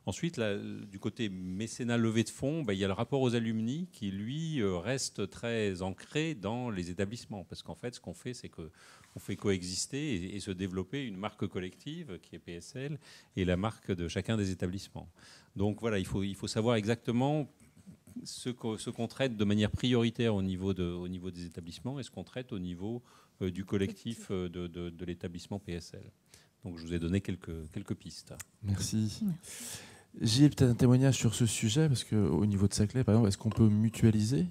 Ensuite, là, du côté mécénat levée de fonds, il y a le rapport aux alumni qui, lui, reste très ancré dans les établissements. Parce qu'en fait, ce qu'on fait, c'est qu'on fait coexister et se développer une marque collective qui est PSL et la marque de chacun des établissements. Donc voilà, il faut savoir exactement ce qu'on traite de manière prioritaire au niveau des établissements et ce qu'on traite au niveau du collectif de l'établissement PSL. Donc je vous ai donné quelques pistes. Merci. J'ai peut-être un témoignage sur ce sujet, parce qu'au niveau de Saclay, par exemple, est-ce qu'on peut mutualiser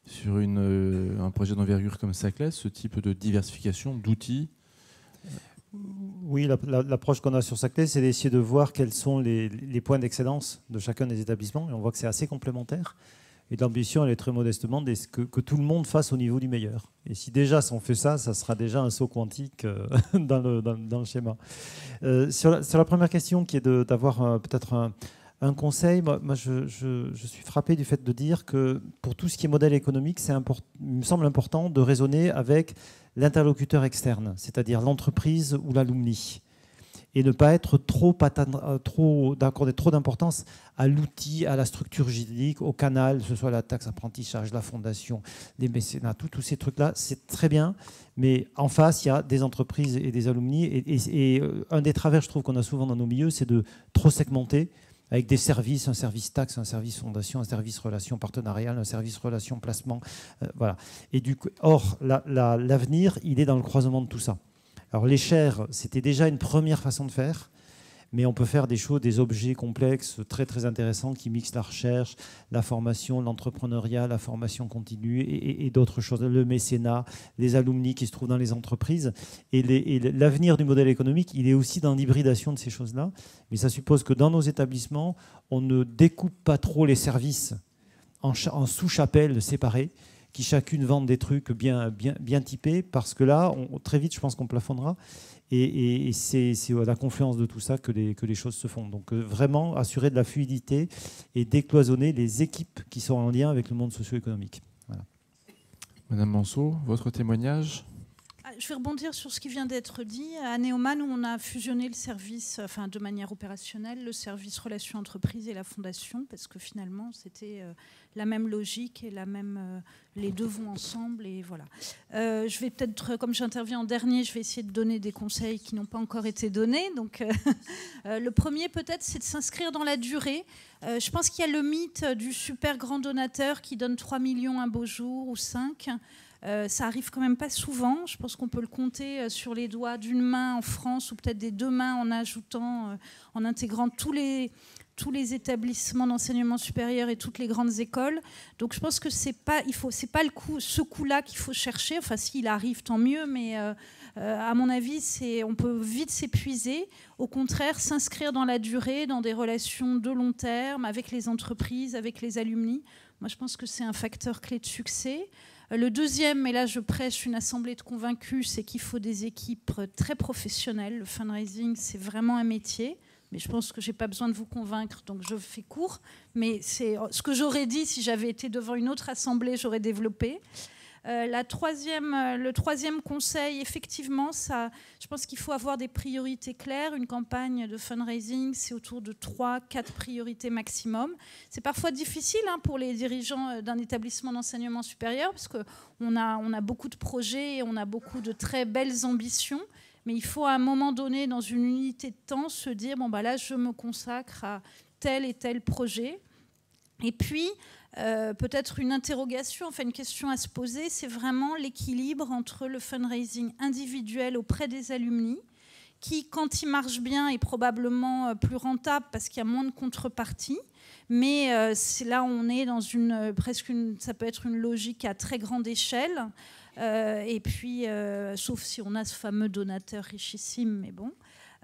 sur un projet d'envergure comme Saclay ce type de diversification d'outils ? Oui, l'approche qu'on a sur Saclay, c'est d'essayer de voir quels sont les points d'excellence de chacun des établissements. Et on voit que c'est assez complémentaire. Et l'ambition, elle est très modestement que tout le monde fasse au niveau du meilleur. Et si déjà, si on fait ça, ça sera déjà un saut quantique dans le schéma. Sur la première question, qui est d'avoir peut-être un conseil, moi je suis frappé du fait de dire que pour tout ce qui est modèle économique, il me semble important de raisonner avec l'interlocuteur externe, c'est-à-dire l'entreprise ou l'alumni. Et ne pas être d'accorder trop d'importance à l'outil, à la structure juridique, au canal, que ce soit la taxe apprentissage, la fondation, les mécénats, tous ces trucs-là, c'est très bien. Mais en face, il y a des entreprises et des alumni. Et un des travers, je trouve, qu'on a souvent dans nos milieux, c'est de trop segmenter avec des services, un service taxe, un service fondation, un service relation partenariale, un service relation placement. Voilà. Et or, l'avenir, il est dans le croisement de tout ça. Alors les chaires, c'était déjà une première façon de faire, mais on peut faire des objets complexes très très intéressants qui mixent la recherche, la formation, l'entrepreneuriat, la formation continue et d'autres choses, le mécénat, les alumni qui se trouvent dans les entreprises. Et l'avenir du modèle économique, il est aussi dans l'hybridation de ces choses-là, mais ça suppose que dans nos établissements, on ne découpe pas trop les services en sous-chapelles séparées, qui chacune vendent des trucs bien typés, parce que là, très vite, je pense qu'on plafonnera. Et c'est à la confluence de tout ça que les choses se font. Donc vraiment assurer de la fluidité et décloisonner les équipes qui sont en lien avec le monde socio-économique. Voilà. Madame Manceau, votre témoignage ? Je vais rebondir sur ce qui vient d'être dit. À Neoman, on a fusionné le service, de manière opérationnelle, le service relations entreprises et la fondation, parce que finalement, c'était la même logique et les deux vont ensemble. Et voilà. Je vais peut-être, comme j'interviens en dernier, je vais essayer de donner des conseils qui n'ont pas encore été donnés. Donc, le premier, peut-être, c'est de s'inscrire dans la durée. Je pense qu'il y a le mythe du super grand donateur qui donne 3 millions un beau jour ou 5. Ça arrive quand même pas souvent. Je pense qu'on peut le compter sur les doigts d'une main en France ou peut-être des deux mains en ajoutant, en intégrant tous les établissements d'enseignement supérieur et toutes les grandes écoles. Donc je pense que c'est pas ce coup-là qu'il faut chercher. Enfin, s'il arrive, tant mieux, mais à mon avis, on peut vite s'épuiser. Au contraire, s'inscrire dans la durée, dans des relations de long terme avec les entreprises, avec les alumni. Moi, je pense que c'est un facteur clé de succès. Le deuxième, et là je prêche une assemblée de convaincus, c'est qu'il faut des équipes très professionnelles. Le fundraising, c'est vraiment un métier. Mais je pense que je n'ai pas besoin de vous convaincre, donc je fais court. Mais c'est ce que j'aurais dit si j'avais été devant une autre assemblée, j'aurais développé. Le troisième conseil, effectivement, je pense qu'il faut avoir des priorités claires. Une campagne de fundraising, c'est autour de 3-4 priorités maximum. C'est parfois difficile pour les dirigeants d'un établissement d'enseignement supérieur, parce qu'on a beaucoup de projets et on a beaucoup de très belles ambitions. Mais il faut à un moment donné, dans une unité de temps, se dire, bon, là, je me consacre à tel et tel projet. Et puis, peut-être une interrogation, enfin une question à se poser, c'est vraiment l'équilibre entre le fundraising individuel auprès des alumni, qui, quand il marche bien, est probablement plus rentable parce qu'il y a moins de contrepartie. Mais là, on est dans ça peut être une logique à très grande échelle. Et puis, sauf si on a ce fameux donateur richissime, mais bon.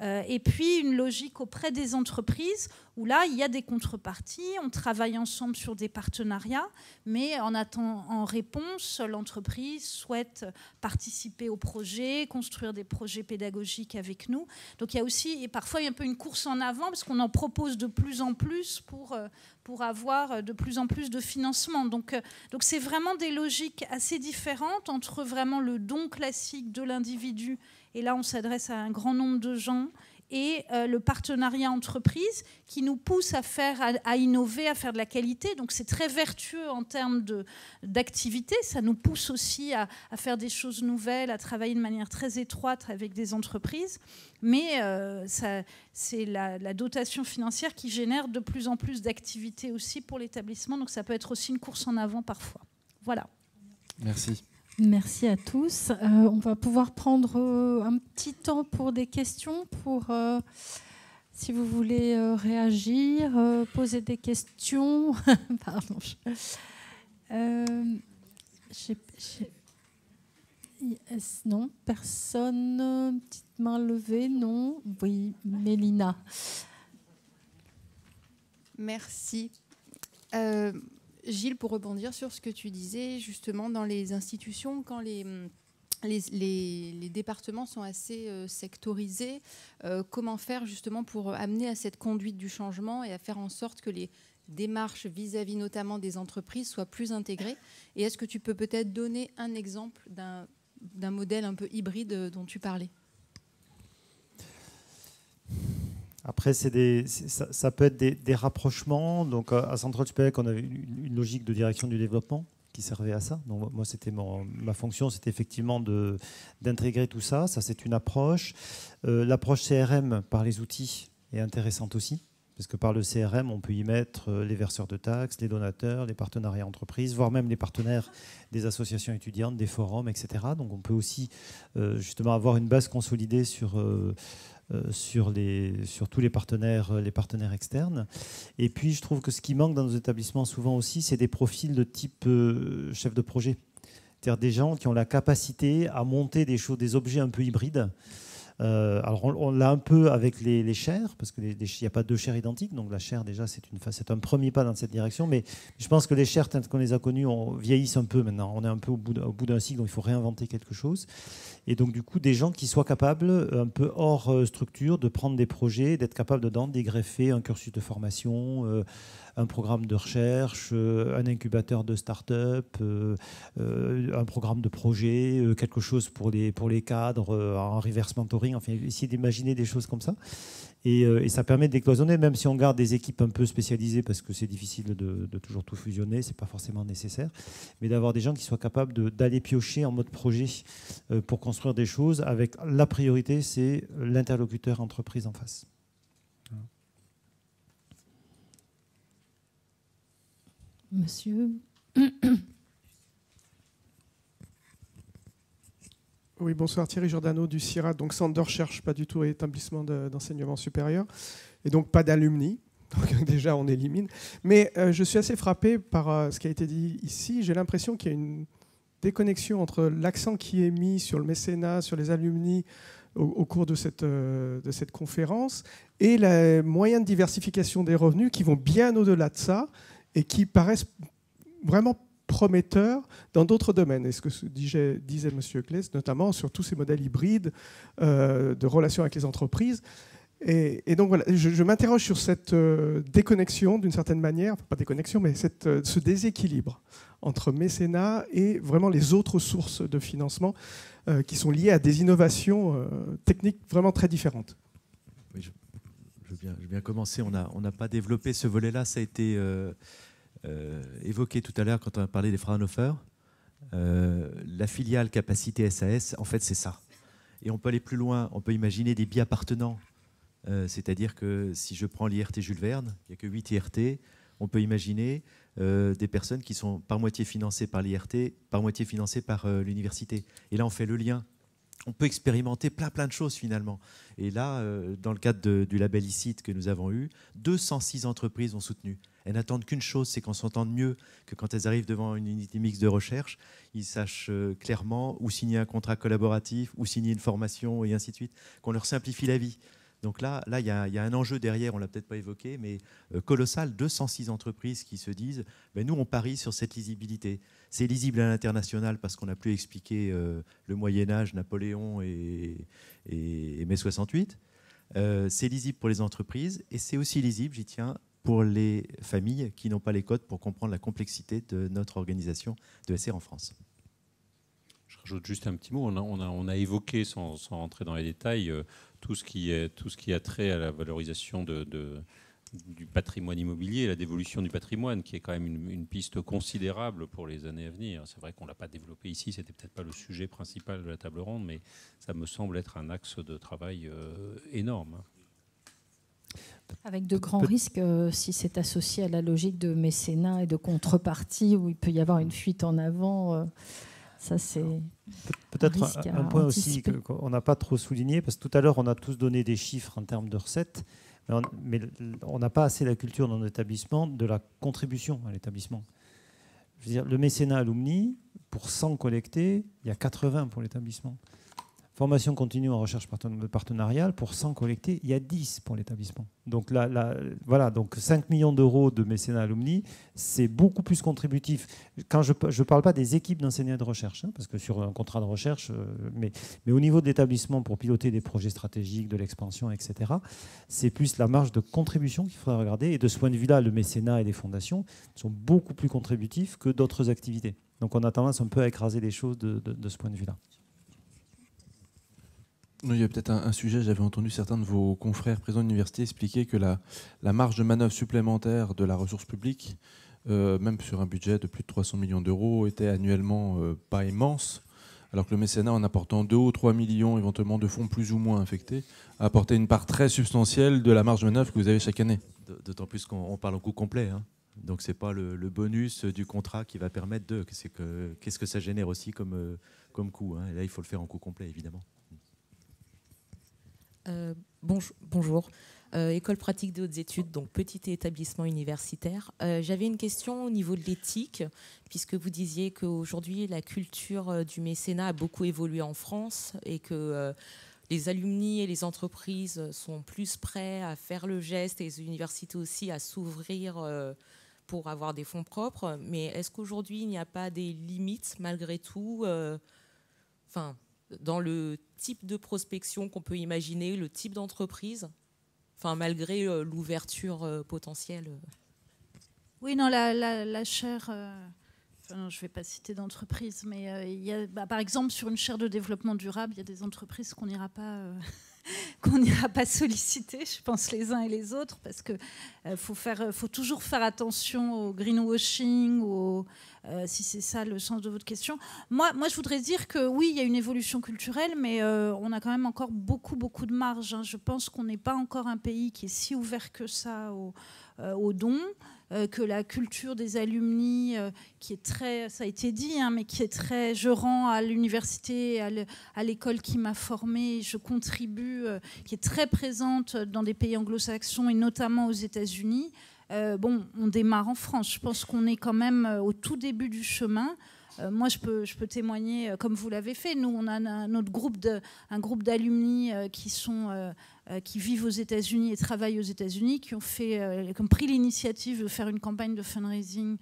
Et puis une logique auprès des entreprises où là il y a des contreparties, on travaille ensemble sur des partenariats, mais en réponse, l'entreprise souhaite participer au projet, construire des projets pédagogiques avec nous. Donc il y a aussi, et parfois il y a un peu une course en avant parce qu'on en propose de plus en plus pour avoir de plus en plus de financement. Donc c'est vraiment des logiques assez différentes entre vraiment le don classique de l'individu, et là on s'adresse à un grand nombre de gens, et le partenariat entreprise qui nous pousse à innover, à faire de la qualité. Donc c'est très vertueux en termes d'activité. Ça nous pousse aussi à faire des choses nouvelles, à travailler de manière très étroite avec des entreprises. Mais c'est la dotation financière qui génère de plus en plus d'activités aussi pour l'établissement. Donc ça peut être aussi une course en avant parfois. Voilà. Merci. Merci à tous. On va pouvoir prendre un petit temps pour des questions, si vous voulez réagir, poser des questions. Pardon. Non, personne. Petite main levée, non. Oui, Mélina. Merci. Gilles, pour rebondir sur ce que tu disais, justement, dans les institutions, quand les départements sont assez sectorisés, comment faire justement pour amener à cette conduite du changement et à faire en sorte que les démarches vis-à-vis notamment des entreprises soient plus intégrées? Et est-ce que tu peux peut-être donner un exemple d'un modèle un peu hybride dont tu parlais? Après, ça peut être des rapprochements. Donc, à Centrale Supélec, on avait une logique de direction du développement qui servait à ça. Donc, moi, c'était ma fonction, c'était effectivement d'intégrer tout ça. Ça, c'est une approche. L'approche CRM par les outils est intéressante aussi, parce que par le CRM, on peut y mettre les verseurs de taxes, les donateurs, les partenariats entreprises, voire même les partenaires des associations étudiantes, des forums, etc. Donc, on peut aussi justement avoir une base consolidée sur tous les partenaires externes. Et puis, je trouve que ce qui manque dans nos établissements souvent aussi, c'est des profils de type chef de projet. C'est-à-dire des gens qui ont la capacité à monter des objets un peu hybrides. Alors, on l'a un peu avec les chaires, parce qu'il n'y a pas deux chaires identiques. Donc, la chaire, déjà, c'est un premier pas dans cette direction. Mais je pense que les chaires, telles qu'on les a connues, vieillissent un peu maintenant. On est un peu au bout d'un cycle, donc il faut réinventer quelque chose. Et donc, du coup, des gens qui soient capables, un peu hors structure, de prendre des projets, d'être capables dedans, d'y greffer un cursus de formation, un programme de recherche, un incubateur de start-up, un programme de projet, quelque chose pour les cadres, en reverse mentoring, enfin, essayer d'imaginer des choses comme ça. Et ça permet de décloisonner, même si on garde des équipes un peu spécialisées, parce que c'est difficile de toujours tout fusionner, c'est pas forcément nécessaire, mais d'avoir des gens qui soient capables d'aller piocher en mode projet pour construire des choses, avec la priorité, c'est l'interlocuteur entreprise en face. Monsieur. Oui, bonsoir, Thierry Giordano du CIRA, donc centre de recherche, pas du tout établissement d'enseignement supérieur, et donc pas d'alumni, donc déjà on élimine. Mais je suis assez frappé par ce qui a été dit ici. J'ai l'impression qu'il y a une déconnexion entre l'accent qui est mis sur le mécénat, sur les alumni au cours de cette conférence, et les moyens de diversification des revenus qui vont bien au-delà de ça et qui paraissent vraiment prometteurs dans d'autres domaines. Et ce que disait M. Claes, notamment sur tous ces modèles hybrides de relations avec les entreprises. Et donc voilà, je m'interroge sur cette déconnexion d'une certaine manière, enfin, pas déconnexion, mais ce déséquilibre entre mécénat et vraiment les autres sources de financement qui sont liées à des innovations techniques vraiment très différentes. Oui, je veux bien commencer. On n'a pas développé ce volet-là. Ça a été évoqué tout à l'heure quand on a parlé des Fraunhofer. La filiale capacité SAS, en fait, c'est ça. Et on peut aller plus loin. On peut imaginer des bi-appartenants. C'est-à-dire que si je prends l'IRT Jules Verne, il n'y a que 8 IRT, on peut imaginer des personnes qui sont par moitié financées par l'IRT, par moitié financées par l'université. Et là, on fait le lien. On peut expérimenter plein de choses finalement. Et là, dans le cadre du label ICIT que nous avons eu, 206 entreprises ont soutenu. Elles n'attendent qu'une chose, c'est qu'on s'entende mieux, que quand elles arrivent devant une unité mixte de recherche, ils sachent clairement où signer un contrat collaboratif, où signer une formation et ainsi de suite, qu'on leur simplifie la vie. Donc là, il y a un enjeu derrière, on ne l'a peut-être pas évoqué, mais colossal, 206 entreprises qui se disent nous, on parie sur cette lisibilité. C'est lisible à l'international parce qu'on n'a plus expliqué le Moyen-Âge, Napoléon et mai 68. C'est lisible pour les entreprises et c'est aussi lisible, j'y tiens, pour les familles qui n'ont pas les codes pour comprendre la complexité de notre organisation de SR en France. Je rajoute juste un petit mot. On a évoqué, sans rentrer dans les détails, tout ce qui a trait à la valorisation du patrimoine immobilier, la dévolution du patrimoine, qui est quand même une piste considérable pour les années à venir. C'est vrai qu'on ne l'a pas développé ici, c'était peut-être pas le sujet principal de la table ronde, mais ça me semble être un axe de travail énorme. Avec de grands risques si c'est associé à la logique de mécénat et de contrepartie, où il peut y avoir une fuite en avant. Ça, c'est peut-être un point aussi qu'on n'a pas trop souligné, parce que tout à l'heure, on a tous donné des chiffres en termes de recettes, mais on n'a pas assez la culture dans l'établissement de la contribution à l'établissement. Je veux dire, le mécénat alumni, pour 100 collectés, il y a 80 pour l'établissement. Formation continue en recherche partenariale, pour 100 collectés, il y a 10 pour l'établissement. Donc voilà, donc 5 millions d'euros de mécénat alumni, c'est beaucoup plus contributif. Quand je ne parle pas des équipes d'enseignants et de recherche, parce que sur un contrat de recherche, mais au niveau de l'établissement, pour piloter des projets stratégiques, de l'expansion, etc., c'est plus la marge de contribution qu'il faudrait regarder. Et de ce point de vue-là, le mécénat et les fondations sont beaucoup plus contributifs que d'autres activités. Donc on a tendance un peu à écraser les choses de ce point de vue-là. Il y a peut-être un sujet, j'avais entendu certains de vos confrères présents à l'université expliquer que la marge de manœuvre supplémentaire de la ressource publique, même sur un budget de plus de 300 millions d'euros, était annuellement pas immense, alors que le mécénat, en apportant 2 ou 3 millions éventuellement de fonds plus ou moins affectés, a apporté une part très substantielle de la marge de manœuvre que vous avez chaque année. D'autant plus qu'on parle en coût complet. Donc ce n'est pas le bonus du contrat qui va permettre de... Qu'est-ce que ça génère aussi comme coût. Et là, il faut le faire en coût complet, évidemment. Bonjour. École pratique des hautes études, donc petit établissement universitaire. J'avais une question au niveau de l'éthique, puisque vous disiez qu'aujourd'hui, la culture du mécénat a beaucoup évolué en France et que les alumni et les entreprises sont plus prêts à faire le geste et les universités aussi à s'ouvrir pour avoir des fonds propres. Mais est-ce qu'aujourd'hui, il n'y a pas des limites malgré tout dans le type de prospection qu'on peut imaginer, le type d'entreprise, malgré l'ouverture potentielle? Oui, non, la chaire... non, je ne vais pas citer d'entreprise, mais il y a, par exemple, sur une chaire de développement durable, il y a des entreprises qu'on n'ira pas solliciter, je pense, les uns et les autres, parce qu'il faut toujours faire attention au greenwashing, si c'est ça le sens de votre question. Moi, je voudrais dire que oui, il y a une évolution culturelle, mais on a quand même encore beaucoup de marge. Je pense qu'on n'est pas encore un pays qui est si ouvert que ça aux dons. que la culture des alumni, qui est très, ça a été dit, hein, mais qui est très, je rends à l'université, à l'école qui m'a formée, je contribue, qui est très présente dans des pays anglo-saxons et notamment aux États-Unis. Bon, on démarre en France. Je pense qu'on est quand même au tout début du chemin. Moi, je peux témoigner, comme vous l'avez fait. Nous, on a un groupe d'alumni qui vivent aux États-Unis et travaillent aux États-Unis, qui ont pris l'initiative de faire une campagne de fundraising,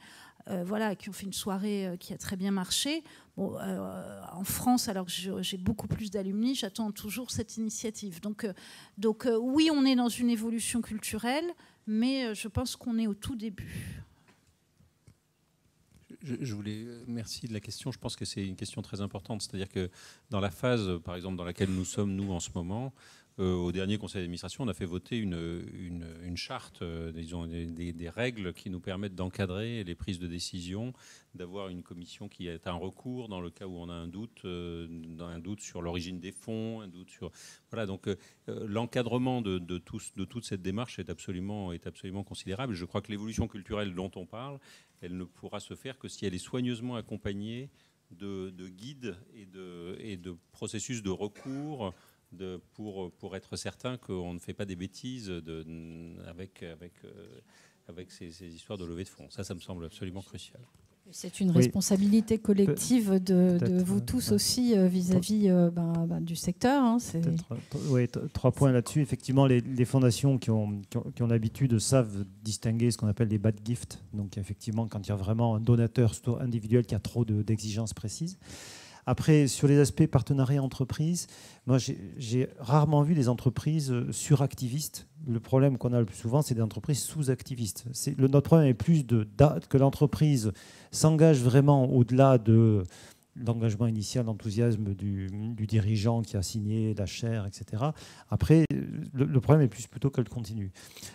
qui ont fait une soirée qui a très bien marché. Bon, en France, alors que j'ai beaucoup plus d'alumni, j'attends toujours cette initiative. Donc, oui, on est dans une évolution culturelle, mais je pense qu'on est au tout début. Merci de la question. Je pense que c'est une question très importante. C'est-à-dire que dans la phase, par exemple, dans laquelle nous sommes, nous, en ce moment, au dernier conseil d'administration, on a fait voter une charte, disons, des règles qui nous permettent d'encadrer les prises de décision, d'avoir une commission qui est un recours dans le cas où on a un doute sur l'origine des fonds, un doute sur... Voilà, donc l'encadrement de toute cette démarche est absolument considérable. Je crois que l'évolution culturelle dont on parle, elle ne pourra se faire que si elle est soigneusement accompagnée de guides et de processus de recours pour être certain qu'on ne fait pas des bêtises avec ces histoires de levée de fonds. Ça me semble absolument crucial. C'est une responsabilité collective de vous tous aussi vis-à-vis du secteur. Hein, oui, 3 points là-dessus. Effectivement, les fondations qui ont l'habitude savent distinguer ce qu'on appelle les bad gifts. Donc, effectivement, quand il y a vraiment un donateur individuel qui a trop d'exigences précises. Après, sur les aspects partenariat entreprise, moi, j'ai rarement vu des entreprises suractivistes. Le problème qu'on a le plus souvent, c'est des entreprises sous-activistes. Notre problème est plus que l'entreprise s'engage vraiment au-delà de l'engagement initial, l'enthousiasme du dirigeant qui a signé la chaire, etc. Après, le problème est plutôt qu'elle continue.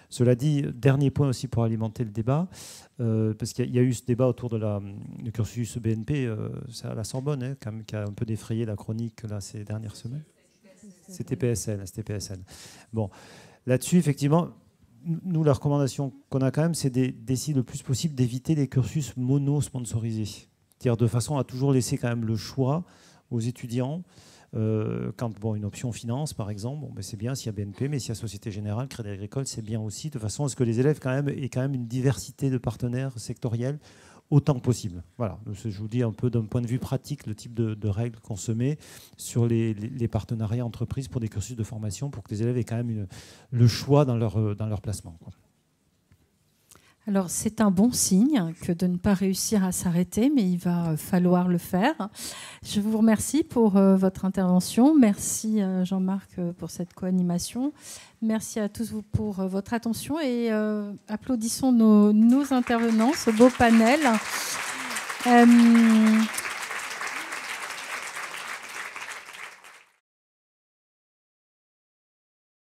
Cela dit, dernier point aussi pour alimenter le débat, parce qu'il y a eu ce débat autour du cursus BNP, c'est à la Sorbonne, hein, quand même, qui a un peu défrayé la chronique là, ces dernières semaines. C'était PSL. Bon, là-dessus, effectivement, nous, la recommandation qu'on a quand même, c'est d'essayer le plus possible d'éviter les cursus mono-sponsorisés. C'est-à-dire de façon à toujours laisser quand même le choix aux étudiants. Quand une option finance, par exemple, c'est bien s'il y a BNP, mais s'il y a Société Générale, Crédit Agricole, c'est bien aussi, de façon à ce que les élèves aient quand même une diversité de partenaires sectoriels autant que possible. Voilà, je vous dis un peu d'un point de vue pratique le type de règles qu'on se met sur les partenariats entreprises pour des cursus de formation, pour que les élèves aient quand même le choix dans leur placement, quoi. Alors, c'est un bon signe que de ne pas réussir à s'arrêter, mais il va falloir le faire. Je vous remercie pour votre intervention. Merci Jean-Marc pour cette co-animation. Merci à tous vous pour votre attention et applaudissons nos intervenants, ce beau panel.